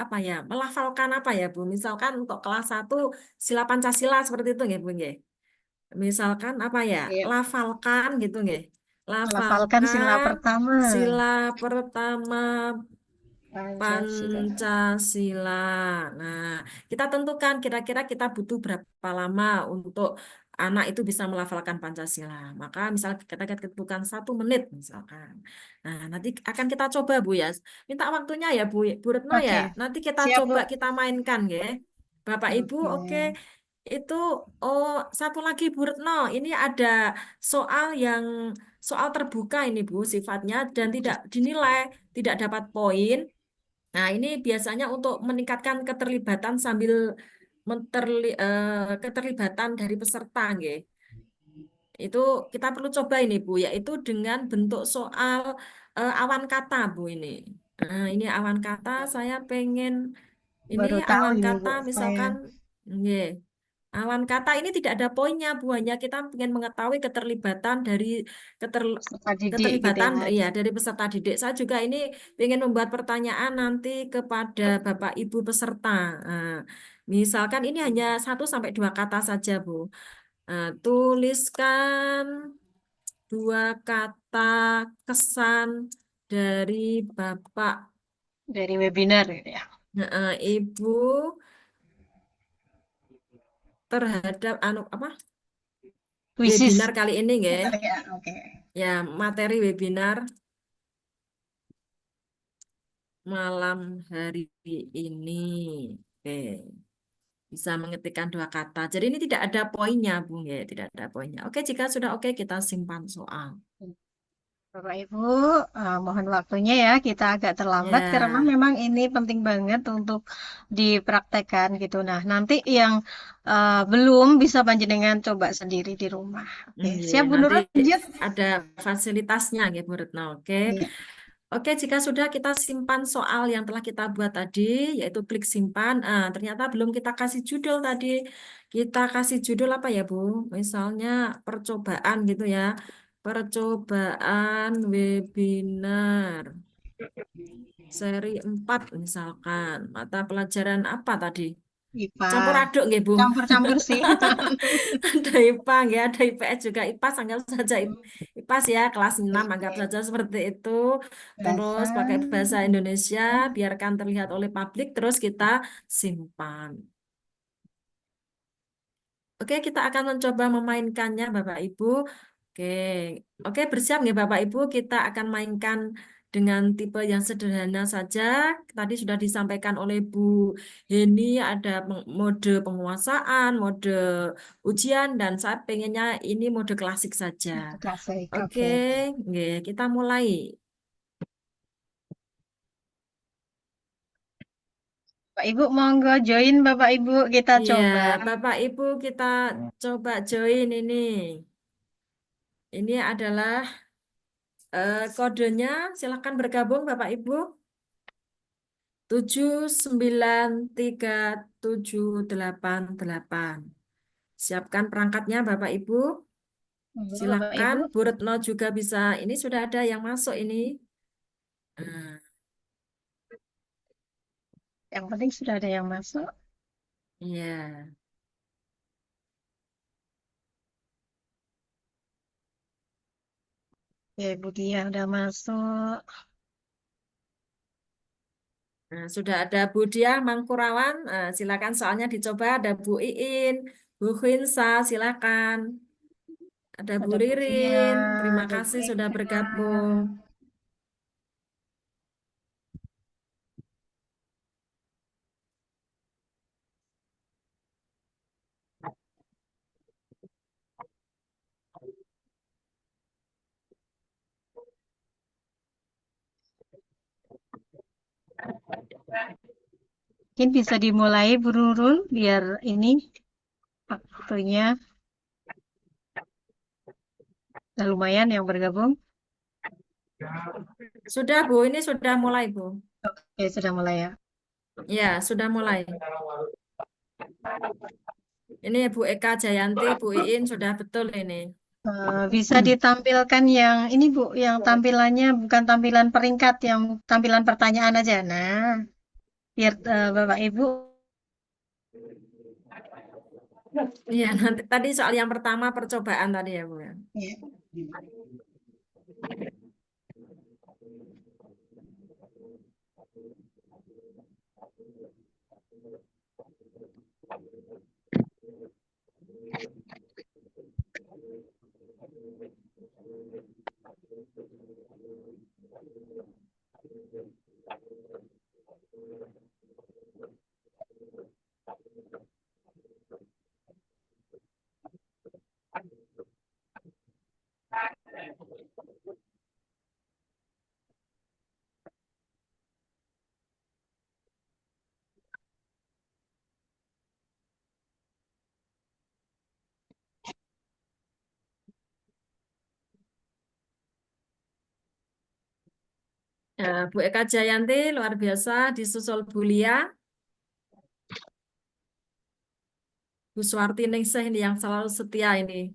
apa ya, melafalkan apa ya, Bu? Misalkan untuk kelas 1 sila Pancasila seperti itu nggih, Bu nggih. Misalkan apa ya? Iya. Lafalkan gitu nggih. Melafalkan sila Lafalkan pertama. sila pertama Pancasila. Pancasila. Nah, kita tentukan kira-kira kita butuh berapa lama untuk anak itu bisa melafalkan Pancasila. Maka misal kita tentukan 1 menit misalkan. Nah, nanti akan kita coba, Bu ya. Minta waktunya ya, Bu Retno ya. Oke. Nanti kita Siap, Bu. coba kita mainkan ya. Bapak Ibu, Oke. oke. Itu satu lagi, Bu Retno. Ini ada soal terbuka ini, Bu, sifatnya dan tidak dinilai, tidak dapat poin. Nah, ini biasanya untuk meningkatkan keterlibatan sambil keterlibatan dari peserta, nggih. Itu kita perlu coba ini, Bu, yaitu dengan bentuk soal awan kata, Bu, ini. Nah, ini awan kata, saya pengen ini Baru tahu awan ini, kata Bu. Saya. misalkan, nggih. Awan kata ini tidak ada poinnya, Bu. Hanya kita ingin mengetahui keterlibatan dari keter, Peserta didik gitu keterlibatan ya. ya dari peserta didik. Saya juga ini ingin membuat pertanyaan nanti kepada Bapak Ibu peserta. Nah, misalkan ini hanya 1 sampai 2 kata saja, Bu. Nah, tuliskan 2 kata kesan dari Bapak, Dari webinar gitu ya. Ibu terhadap apa Wisis. webinar kali ini, nggih. Ya, oke. Ya, materi webinar malam hari ini. Oke, bisa mengetikkan 2 kata. Jadi ini tidak ada poinnya, Bung ya, tidak ada poinnya. Oke, jika sudah oke kita simpan soal. Bapak Ibu, mohon waktunya ya, kita agak terlambat karena Ya, memang ini penting banget untuk dipraktekkan gitu. Nah, nanti yang belum bisa panjenengan coba sendiri di rumah. Oke, ya, siap Bu nanti Nurul, lanjut? ada fasilitasnya, ya, Bu Retno. Oke. Iya, Oke, jika sudah kita simpan soal yang telah kita buat tadi, yaitu klik simpan. Ternyata belum kita kasih judul tadi. Kita kasih judul apa ya, Bu? Misalnya percobaan gitu ya. Percobaan webinar seri 4 misalkan. Mata pelajaran apa tadi? IPA. Campur aduk nggih, Bu. Campur-campur sih. Ada IPA nggih, ada IPS juga. IPAS anggap saja IPAS ya, kelas 6 anggap Oke, saja seperti itu. bahasa Terus pakai bahasa Indonesia, biarkan terlihat oleh publik, terus kita simpan. Oke, kita akan mencoba memainkannya, Bapak Ibu. Oke, oke, bersiap nih Bapak Ibu. Kita akan mainkan dengan tipe yang sederhana saja. Tadi sudah disampaikan oleh Bu Heni, ada mode penguasaan, mode ujian, dan saya pengennya ini mode klasik saja. klasik. Oke, Oke. oke, kita mulai. Bapak Ibu, monggo join Bapak Ibu, kita Iya, coba. Bapak Ibu, kita coba join ini. Ini adalah kodenya. Silakan bergabung, Bapak Ibu. 79378. Siapkan perangkatnya Bapak Ibu. Bapak Silakan Ibu, Bu Retno juga bisa. Ini sudah ada yang masuk ini. Nah, yang penting sudah ada yang masuk. iya. Ya, Bu Dia udah masuk. Nah, sudah ada Bu Diah Mangkurawan. Nah, silakan soalnya dicoba. Ada Bu Iin, Bu Khinsa, silakan. Ada Bu Ada Bu Dia, Ririn. Terima ada Bu kasih sudah Eka. bergabung. Mungkin bisa dimulai Bu Nurul biar ini waktunya udah lumayan yang bergabung. Sudah Bu, ini sudah mulai Bu. Oke, sudah mulai ya. Ya, sudah mulai. Ini Bu Eka Jayanti, Bu Iin sudah betul ini. Bisa ditampilkan yang ini Bu, yang tampilannya bukan tampilan peringkat, yang tampilan pertanyaan aja. Nah, biar Bapak Ibu. Iya, nanti tadi soal yang pertama percobaan tadi ya Bu. Ya. Nah, Bu Eka Jayanti luar biasa disusul Bu Lia, Bu Suwarti Ningsih ini yang selalu setia ini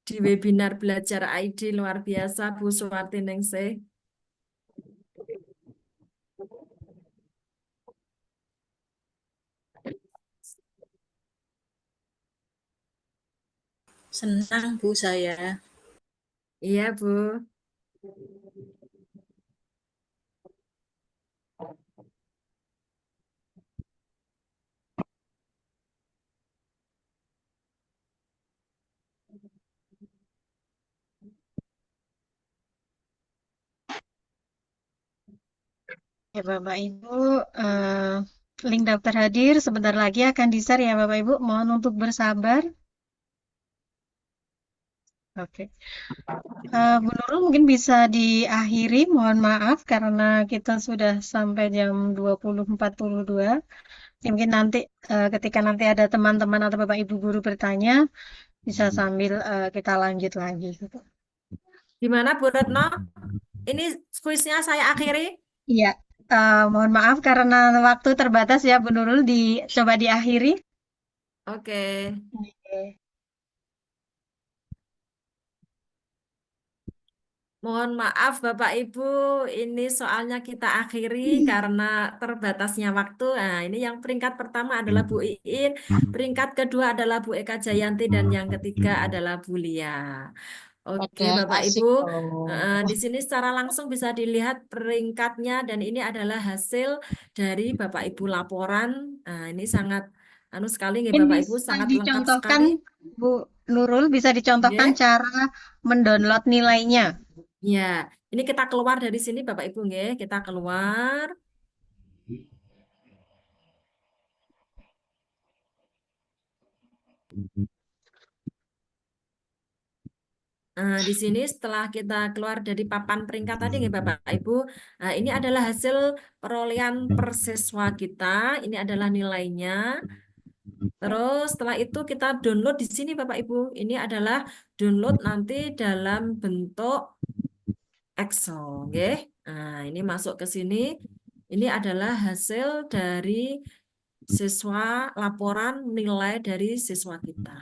di webinar Belajar ID luar biasa Bu Suwarti Ningsih. Senang Bu saya. Iya Bu. Ya Bapak Ibu, link daftar hadir sebentar lagi akan di-share ya Bapak Ibu. Mohon untuk bersabar. Oke. Bu Nurul mungkin bisa diakhiri, mohon maaf karena kita sudah sampai jam 20.42. Ya, mungkin nanti ketika nanti ada teman-teman atau Bapak Ibu guru bertanya, bisa sambil kita lanjut lagi gitu. Gimana Bu Retno? Ini kuisnya saya akhiri. Iya, mohon maaf karena waktu terbatas ya Bu Nurul, coba diakhiri. Oke. Oke. Mohon maaf Bapak Ibu, ini soalnya kita akhiri karena terbatasnya waktu. Nah, ini yang peringkat pertama adalah Bu Iin, peringkat kedua adalah Bu Eka Jayanti, dan yang ketiga adalah Bu Lia. Oke, Padahal Bapak asik Ibu, loh. di sini secara langsung bisa dilihat peringkatnya, dan ini adalah hasil dari Bapak Ibu laporan. Nah, ini sangat sekali nih Mungkin Bapak Ibu, bisa sangat lengkap dicontohkan, sekali. Bu Nurul, bisa dicontohkan Nggih. cara mendownload nilainya. Ya, ini kita keluar dari sini Bapak Ibu nggih, kita keluar. Nah, di sini setelah kita keluar dari papan peringkat tadi nih Bapak Ibu, nah, ini adalah hasil perolehan per siswa kita, ini adalah nilainya. Terus setelah itu kita download di sini Bapak Ibu. Ini adalah download nanti dalam bentuk Excel, nggih. Nah, ini masuk ke sini. Ini adalah hasil dari siswa, laporan nilai dari siswa kita.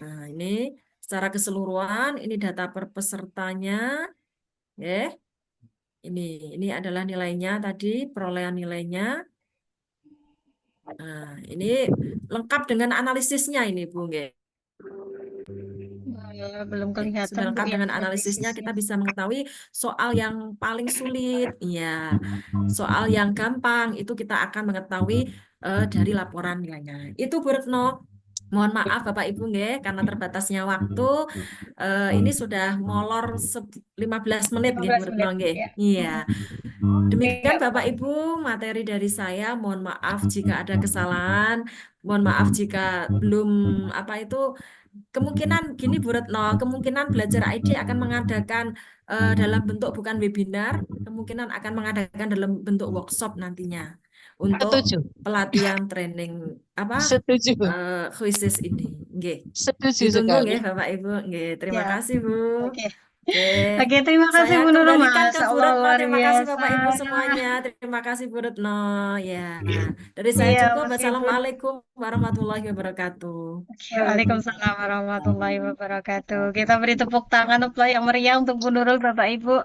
Nah, ini secara keseluruhan, ini data per pesertanya. Ya. Ini adalah nilainya tadi, perolehan nilainya. Nah, ini lengkap dengan analisisnya ini, Bu. Nggih. Belum Sudah kelihatan Bu lengkap yang dengan analisisnya, analisisnya. kita bisa mengetahui soal yang paling sulit, ya, soal yang gampang, itu kita akan mengetahui dari laporan nilainya. Itu Bu Retno. Mohon maaf Bapak Ibu nggih, karena terbatasnya waktu. Ini sudah molor 15 menit nggih Bu 15 Retno menit nggih. ya. Iya. Oke, Demikian nggak Bapak apa-apa. Ibu, materi dari saya. Mohon maaf jika ada kesalahan. Mohon maaf jika belum apa itu kemungkinan gini Bu Retno, kemungkinan Belajar ID akan mengadakan dalam bentuk bukan webinar, kemungkinan akan mengadakan dalam bentuk workshop nantinya untuk Setuju. pelatihan training apa Setuju. khusus ini. Nggih. Setuju Ditunggu sekali. nggih Bapak Ibu. Nggih, terima Ya. kasih Bu. Oke. Oke. Oke, terima kasih Saya Bu Nurul, kembalikan ke Bu Masya Allah Retno. luar Terima kasih biasa. Bapak Ibu semuanya. Terima kasih Bu Retno. Ya, dari saya Iya, cukup. meskipun Wassalamualaikum warahmatullahi wabarakatuh. Oke, Waalaikumsalam warahmatullahi wabarakatuh. Kita beri tepuk tangan yang meriah untuk Bu Nurul, Bapak Ibu.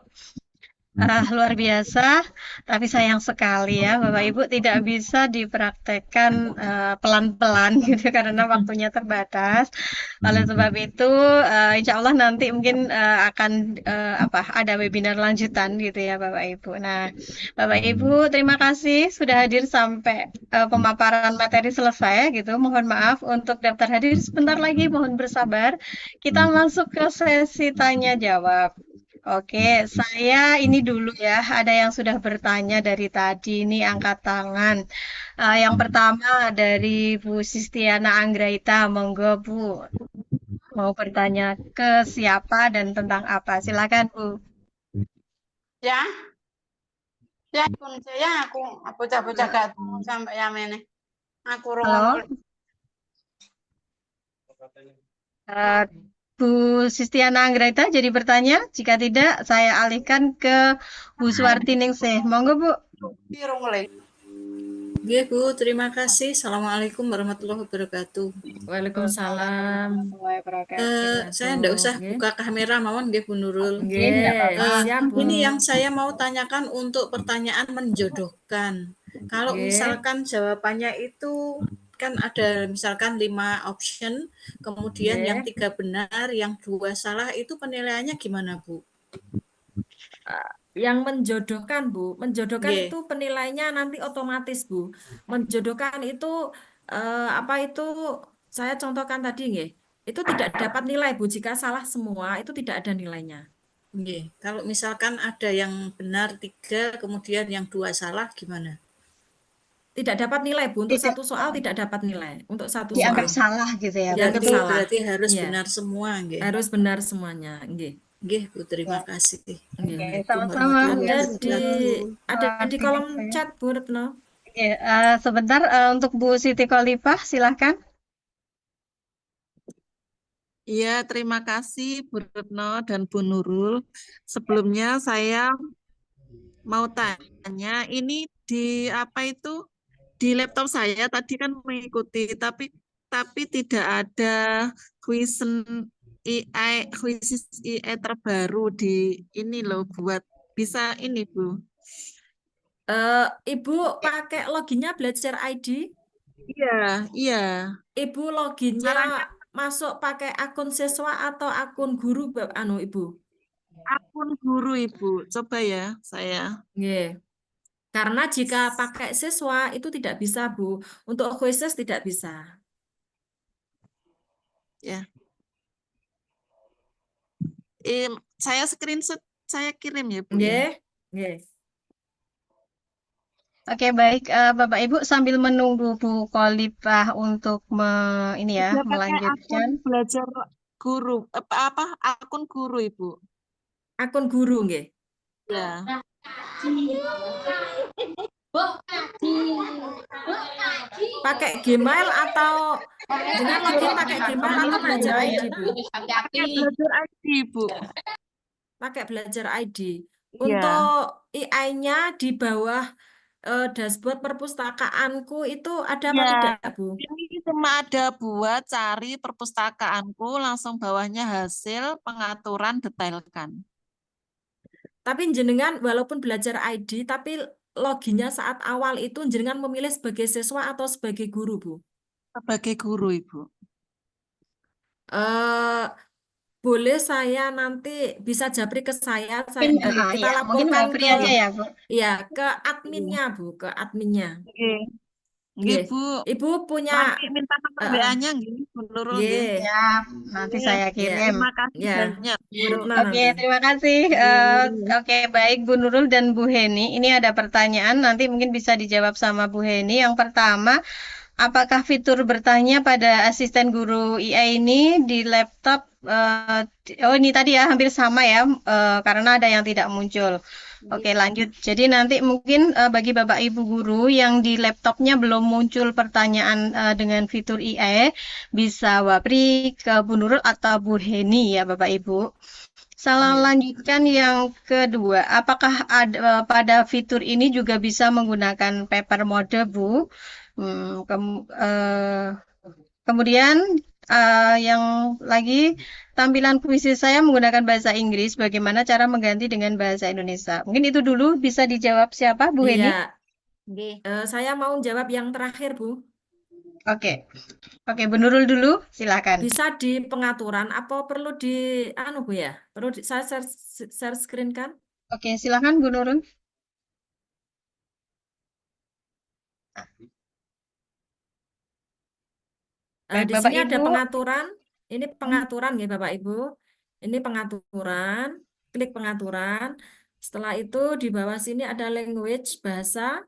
Luar biasa, tapi sayang sekali ya Bapak Ibu tidak bisa dipraktekkan pelan-pelan gitu karena waktunya terbatas. Oleh sebab itu, insya Allah nanti mungkin akan ada webinar lanjutan gitu ya Bapak Ibu. Nah, Bapak Ibu terima kasih sudah hadir sampai pemaparan materi selesai gitu. Mohon maaf untuk daftar hadir sebentar lagi, mohon bersabar. Kita masuk ke sesi tanya jawab. Oke, saya ini dulu ya. Ada yang sudah bertanya dari tadi, ini angkat tangan. Yang pertama dari Bu Sistiana Anggraita, monggo Bu. Mau bertanya ke siapa dan tentang apa? Silakan Bu. Ya, ya akun saya aku bocah-bocah gak tahu sampai yang ini. Aku Halo, rungono. eh, Bu Sistiana Anggraita jadi bertanya. Jika tidak, saya alihkan ke Bu Suwarti Ningsih. Monggo Bu. Pirung le. Oke, Bu, terima kasih. Assalamualaikum warahmatullahi wabarakatuh. Waalaikumsalam. Warahmatullahi wabarakatuh. Saya ndak usah Nggih. buka kamera, mawon nggih Bu Nurul. Oke, nggak apa-apa. Siap Bu. Ini yang saya mau tanyakan untuk pertanyaan menjodohkan. Kalau Nggih. misalkan jawabannya itu kan ada misalkan 5 option, kemudian yang 3 benar, yang 2 salah, itu penilaiannya gimana Bu? Yang menjodohkan Bu, menjodohkan Nggih. itu penilainya nanti otomatis Bu. Menjodohkan itu apa itu saya contohkan tadi nggih. Itu tidak dapat nilai Bu, jika salah semua itu tidak ada nilainya. Nggih. Kalau misalkan ada yang benar 3, kemudian yang 2 salah, gimana? Tidak dapat nilai Bu, untuk Tidak. satu soal tidak dapat nilai. Untuk satu Dianggap soal salah gitu ya. dianggap Berarti salah. Berarti harus Iya. benar semua, nggih. Harus benar semuanya, nggih. Nggih, Bu, terima kasih. Oke, Assalamualaikum sama-sama. warahmatullahi Ada wabarakatuh. di kolom chat Bu Retno. Oke, sebentar untuk Bu Siti Khalifah, silahkan. Iya, terima kasih Bu Retno dan Bu Nurul. Sebelumnya saya mau tanya, ini di apa itu di laptop saya tadi kan mengikuti, tapi tidak ada kuisen kuisis AI terbaru di ini loh buat bisa ini Bu. Ibu pakai loginnya Belajar ID? Iya, iya. Ibu loginnya Caranya masuk pakai akun siswa atau akun guru, Ibu? akun guru Ibu. Coba ya saya. Nggih. Karena jika pakai siswa itu tidak bisa, Bu. Untuk khusus tidak bisa. Ya. Saya screenshot, saya kirim ya Bu ya. Nggih. Nggih. Oke, baik Bapak Ibu sambil menunggu Bu Khalifah untuk ini ya Udah pakai akun melanjutkan. belajar guru akun guru Ibu. Akun guru nggih. Ya. Pakai Gmail atau dengan login pakai Gmail atau Belajar ID, Bu? Pakai belajar ID, Bu. Pakai Belajar ID. Iya. Untuk AI-nya di bawah dashboard perpustakaanku itu ada apa Ya, tidak, Bu? ini cuma ada buat cari perpustakaanku, langsung bawahnya hasil pengaturan detailkan. Tapi jenengan walaupun belajar ID, tapi loginnya saat awal itu jenengan memilih sebagai siswa atau sebagai guru, Bu? Sebagai guru, Ibu. Eh, boleh saya nanti bisa japri ke saya Mungkin, kita ya, mungkin laporkan Mbak Pri ke aja ya, Bu. ke adminnya, Bu, ke adminnya. Oke. Nggih, Nggih. Bu. Ibu punya Nanti minta nomor WA-nya nggih, Bu Nurul nggih. nggih. Ya, nanti Oke, saya Ya, kirim. terima kasih ya, banyak, Bu. Bu Retno Oke, nanti. terima kasih. Oke, baik Bu Nurul dan Bu Heni. Ini ada pertanyaan, nanti mungkin bisa dijawab sama Bu Heni. Yang pertama, apakah fitur bertanya pada asisten guru IA ini di laptop? Oh, ini tadi ya hampir sama ya, karena ada yang tidak muncul. Oke, lanjut. Jadi nanti mungkin bagi Bapak Ibu guru yang di laptopnya belum muncul pertanyaan dengan fitur IA, bisa wapri ke Bu Nurul atau Bu Heni ya Bapak Ibu. Salah Iya. lanjutkan yang kedua, apakah ada pada fitur ini juga bisa menggunakan paper mode, Bu? Kemudian yang lagi tampilan puisi saya menggunakan bahasa Inggris, bagaimana cara mengganti dengan bahasa Indonesia? Mungkin itu dulu bisa dijawab siapa, Bu Heni? Iya, Nggih. saya mau jawab yang terakhir, Bu. Oke, oke, Bu Nurul dulu, silakan. Bisa di pengaturan apa perlu di Bu ya? Perlu saya share screen kan? Oke, silakan Bu Nurul. Baik, Di Bapak sini ada Ibu. pengaturan. Ini pengaturan ya Bapak Ibu. Ini pengaturan. Klik pengaturan. Setelah itu di bawah sini ada language bahasa.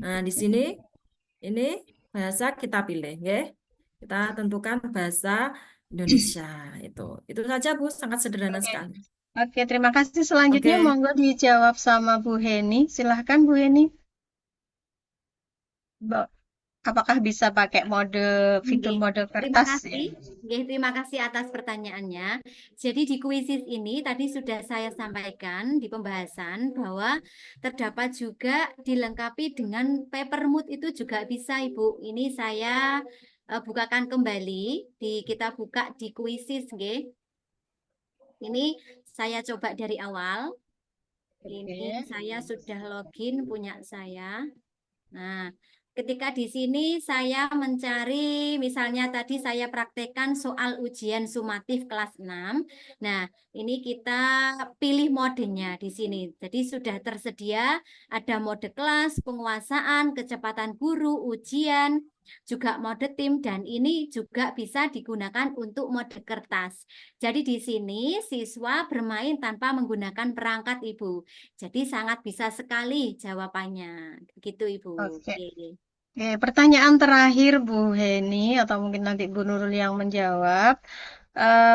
Nah, di sini ini bahasa kita pilih, ya. Kita tentukan bahasa Indonesia itu. Itu saja Bu, sangat sederhana Oke. sekali. Oke, terima kasih. Selanjutnya Oke. monggo dijawab sama Bu Heni. Silahkan Bu Heni. Apakah bisa pakai fitur Nggih, mode terima kertas? kasih. Nggih, terima kasih atas pertanyaannya. Jadi di kuisis ini tadi sudah saya sampaikan di pembahasan bahwa terdapat juga dilengkapi dengan paper mood itu juga bisa, Ibu. Ini saya bukakan kembali kita buka di kuisis, nggih. Ini saya coba dari awal. Ini saya sudah login punya saya. Nah, ketika di sini saya mencari, misalnya tadi saya praktekkan soal ujian sumatif kelas 6. Nah, ini kita pilih modenya di sini. Jadi sudah tersedia ada mode kelas, penguasaan, kecepatan guru, ujian, juga mode tim, dan ini juga bisa digunakan untuk mode kertas. Jadi di sini siswa bermain tanpa menggunakan perangkat, Ibu. Jadi sangat bisa sekali jawabannya. Begitu, Ibu. Oke. Oke, pertanyaan terakhir Bu Heni atau mungkin nanti Bu Nurul yang menjawab.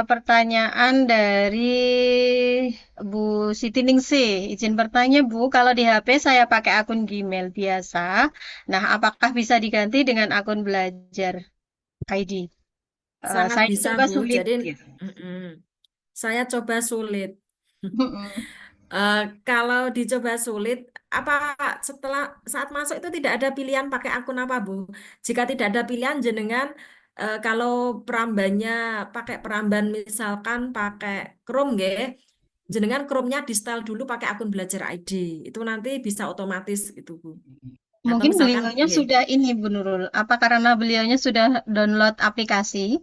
Pertanyaan dari Bu Siti Ningsih. Izin bertanya Bu, kalau di HP saya pakai akun Gmail biasa, nah apakah bisa diganti dengan akun belajar ID? Sangat Saya bisa coba Bu. sulit. Jadi Gitu. saya coba sulit. Kalau dicoba sulit, apa saat masuk itu tidak ada pilihan pakai akun apa, Bu? Jika tidak ada pilihan, jenengan kalau perambannya pakai peramban misalkan pakai Chrome, nggih, jenengan Chrome-nya di style dulu pakai akun belajar ID. Itu nanti bisa otomatis itu, Bu. Atau Mungkin misalkan, beliaunya nggih. sudah ini Bu Nurul. Apa karena beliaunya sudah download aplikasi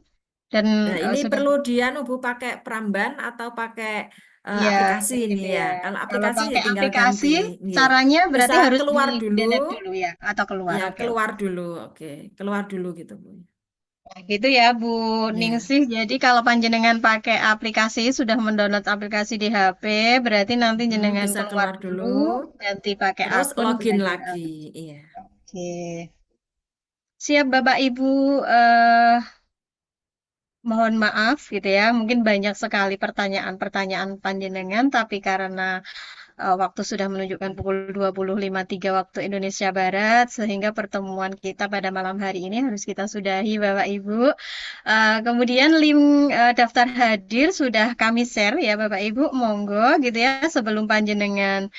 dan Nah, ini sudah perlu dia Bu pakai peramban atau pakai ya aplikasi ini gitu ya. ya. Kalau Kalau aplikasi ya pakai tinggal aplikasi, ganti. Nggih. caranya berarti Bisa harus keluar dulu. di-delete dulu ya atau keluar. Ya, Oke. keluar dulu. Oke, keluar dulu gitu, Bu. Nah, gitu ya Bu Ya. Ningsih. Jadi kalau panjenengan pakai aplikasi, sudah mendownload aplikasi di HP, berarti nanti jenengan Bisa keluar keluar dulu. ganti pakai Terus akun login belajar lagi. ID. Iya. Oke. Siap Bapak Ibu, mohon maaf gitu ya, mungkin banyak sekali pertanyaan-pertanyaan panjenengan, tapi karena waktu sudah menunjukkan pukul 20.53 waktu Indonesia Barat, sehingga pertemuan kita pada malam hari ini harus kita sudahi Bapak Ibu. Kemudian link daftar hadir sudah kami share ya Bapak Ibu, monggo gitu ya, sebelum panjenengan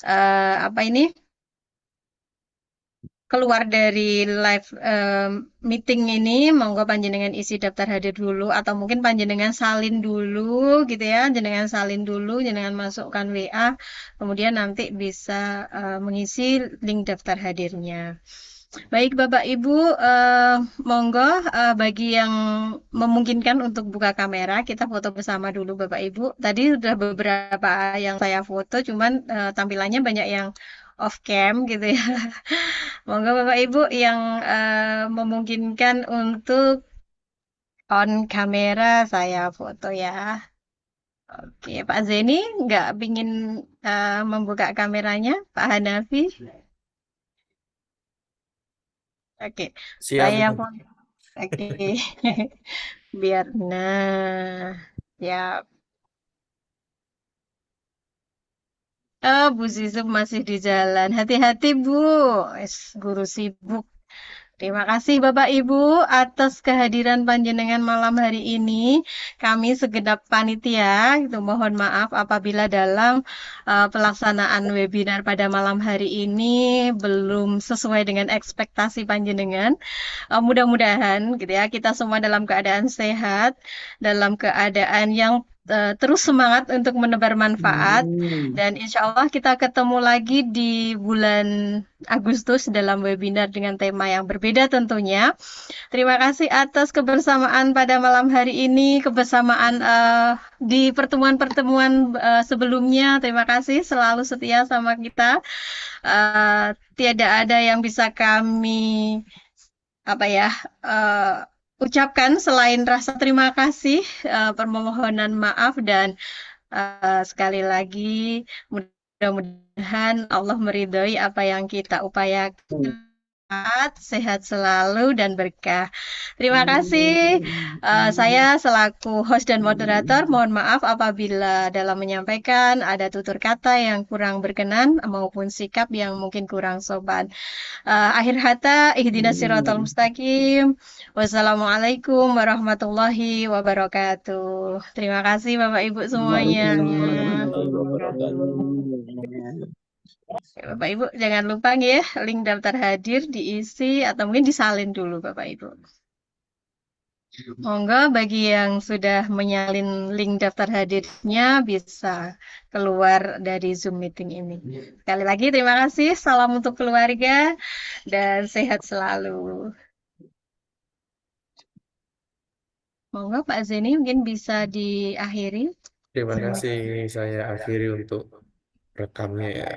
apa ini keluar dari live meeting ini, monggo panjenengan isi daftar hadir dulu atau mungkin panjenengan salin dulu gitu ya, jenengan salin dulu, jenengan masukkan WA, kemudian nanti bisa mengisi link daftar hadirnya. Baik Bapak Ibu, monggo bagi yang memungkinkan untuk buka kamera, kita foto bersama dulu Bapak Ibu. Tadi sudah beberapa yang saya foto, cuman tampilannya banyak yang off cam gitu ya. Monggo Bapak Ibu yang memungkinkan untuk on kamera saya foto ya. Oke, Pak Zeni nggak pingin membuka kameranya, Pak Hanafi? Oke, Siap, saya Ibu. foto. Oke, biar nah ya. Bu Zizub masih di jalan. Hati-hati Bu, guru sibuk. Terima kasih Bapak Ibu atas kehadiran panjenengan malam hari ini. Kami segenap panitia itu mohon maaf apabila dalam pelaksanaan webinar pada malam hari ini belum sesuai dengan ekspektasi panjenengan. Mudah-mudahan gitu ya kita semua dalam keadaan sehat, dalam keadaan yang terus semangat untuk menebar manfaat dan insya Allah kita ketemu lagi di bulan Agustus dalam webinar dengan tema yang berbeda tentunya. Terima kasih atas kebersamaan pada malam hari ini, kebersamaan di pertemuan-pertemuan sebelumnya. Terima kasih selalu setia sama kita. Tiada ada yang bisa kami ucapkan selain rasa terima kasih, permohonan maaf dan sekali lagi mudah-mudahan Allah meridhoi apa yang kita upayakan. Sehat selalu dan berkah. Terima kasih. Saya selaku host dan moderator, mohon maaf apabila dalam menyampaikan ada tutur kata yang kurang berkenan maupun sikap yang mungkin kurang sopan. Akhir kata, ihdinas siratal mustaqim. Wassalamualaikum warahmatullahi wabarakatuh. Terima kasih Bapak Ibu semuanya. Waalaikumsalam warahmatullahi wabarakatuh. Bapak Ibu jangan lupa ya link daftar hadir diisi atau mungkin disalin dulu Bapak Ibu. Monggo bagi yang sudah menyalin link daftar hadirnya bisa keluar dari Zoom meeting ini. Sekali lagi terima kasih, salam untuk keluarga dan sehat selalu. Monggo Pak Zeni mungkin bisa diakhiri. Terima kasih. Saya akhiri untuk rekamnya ya.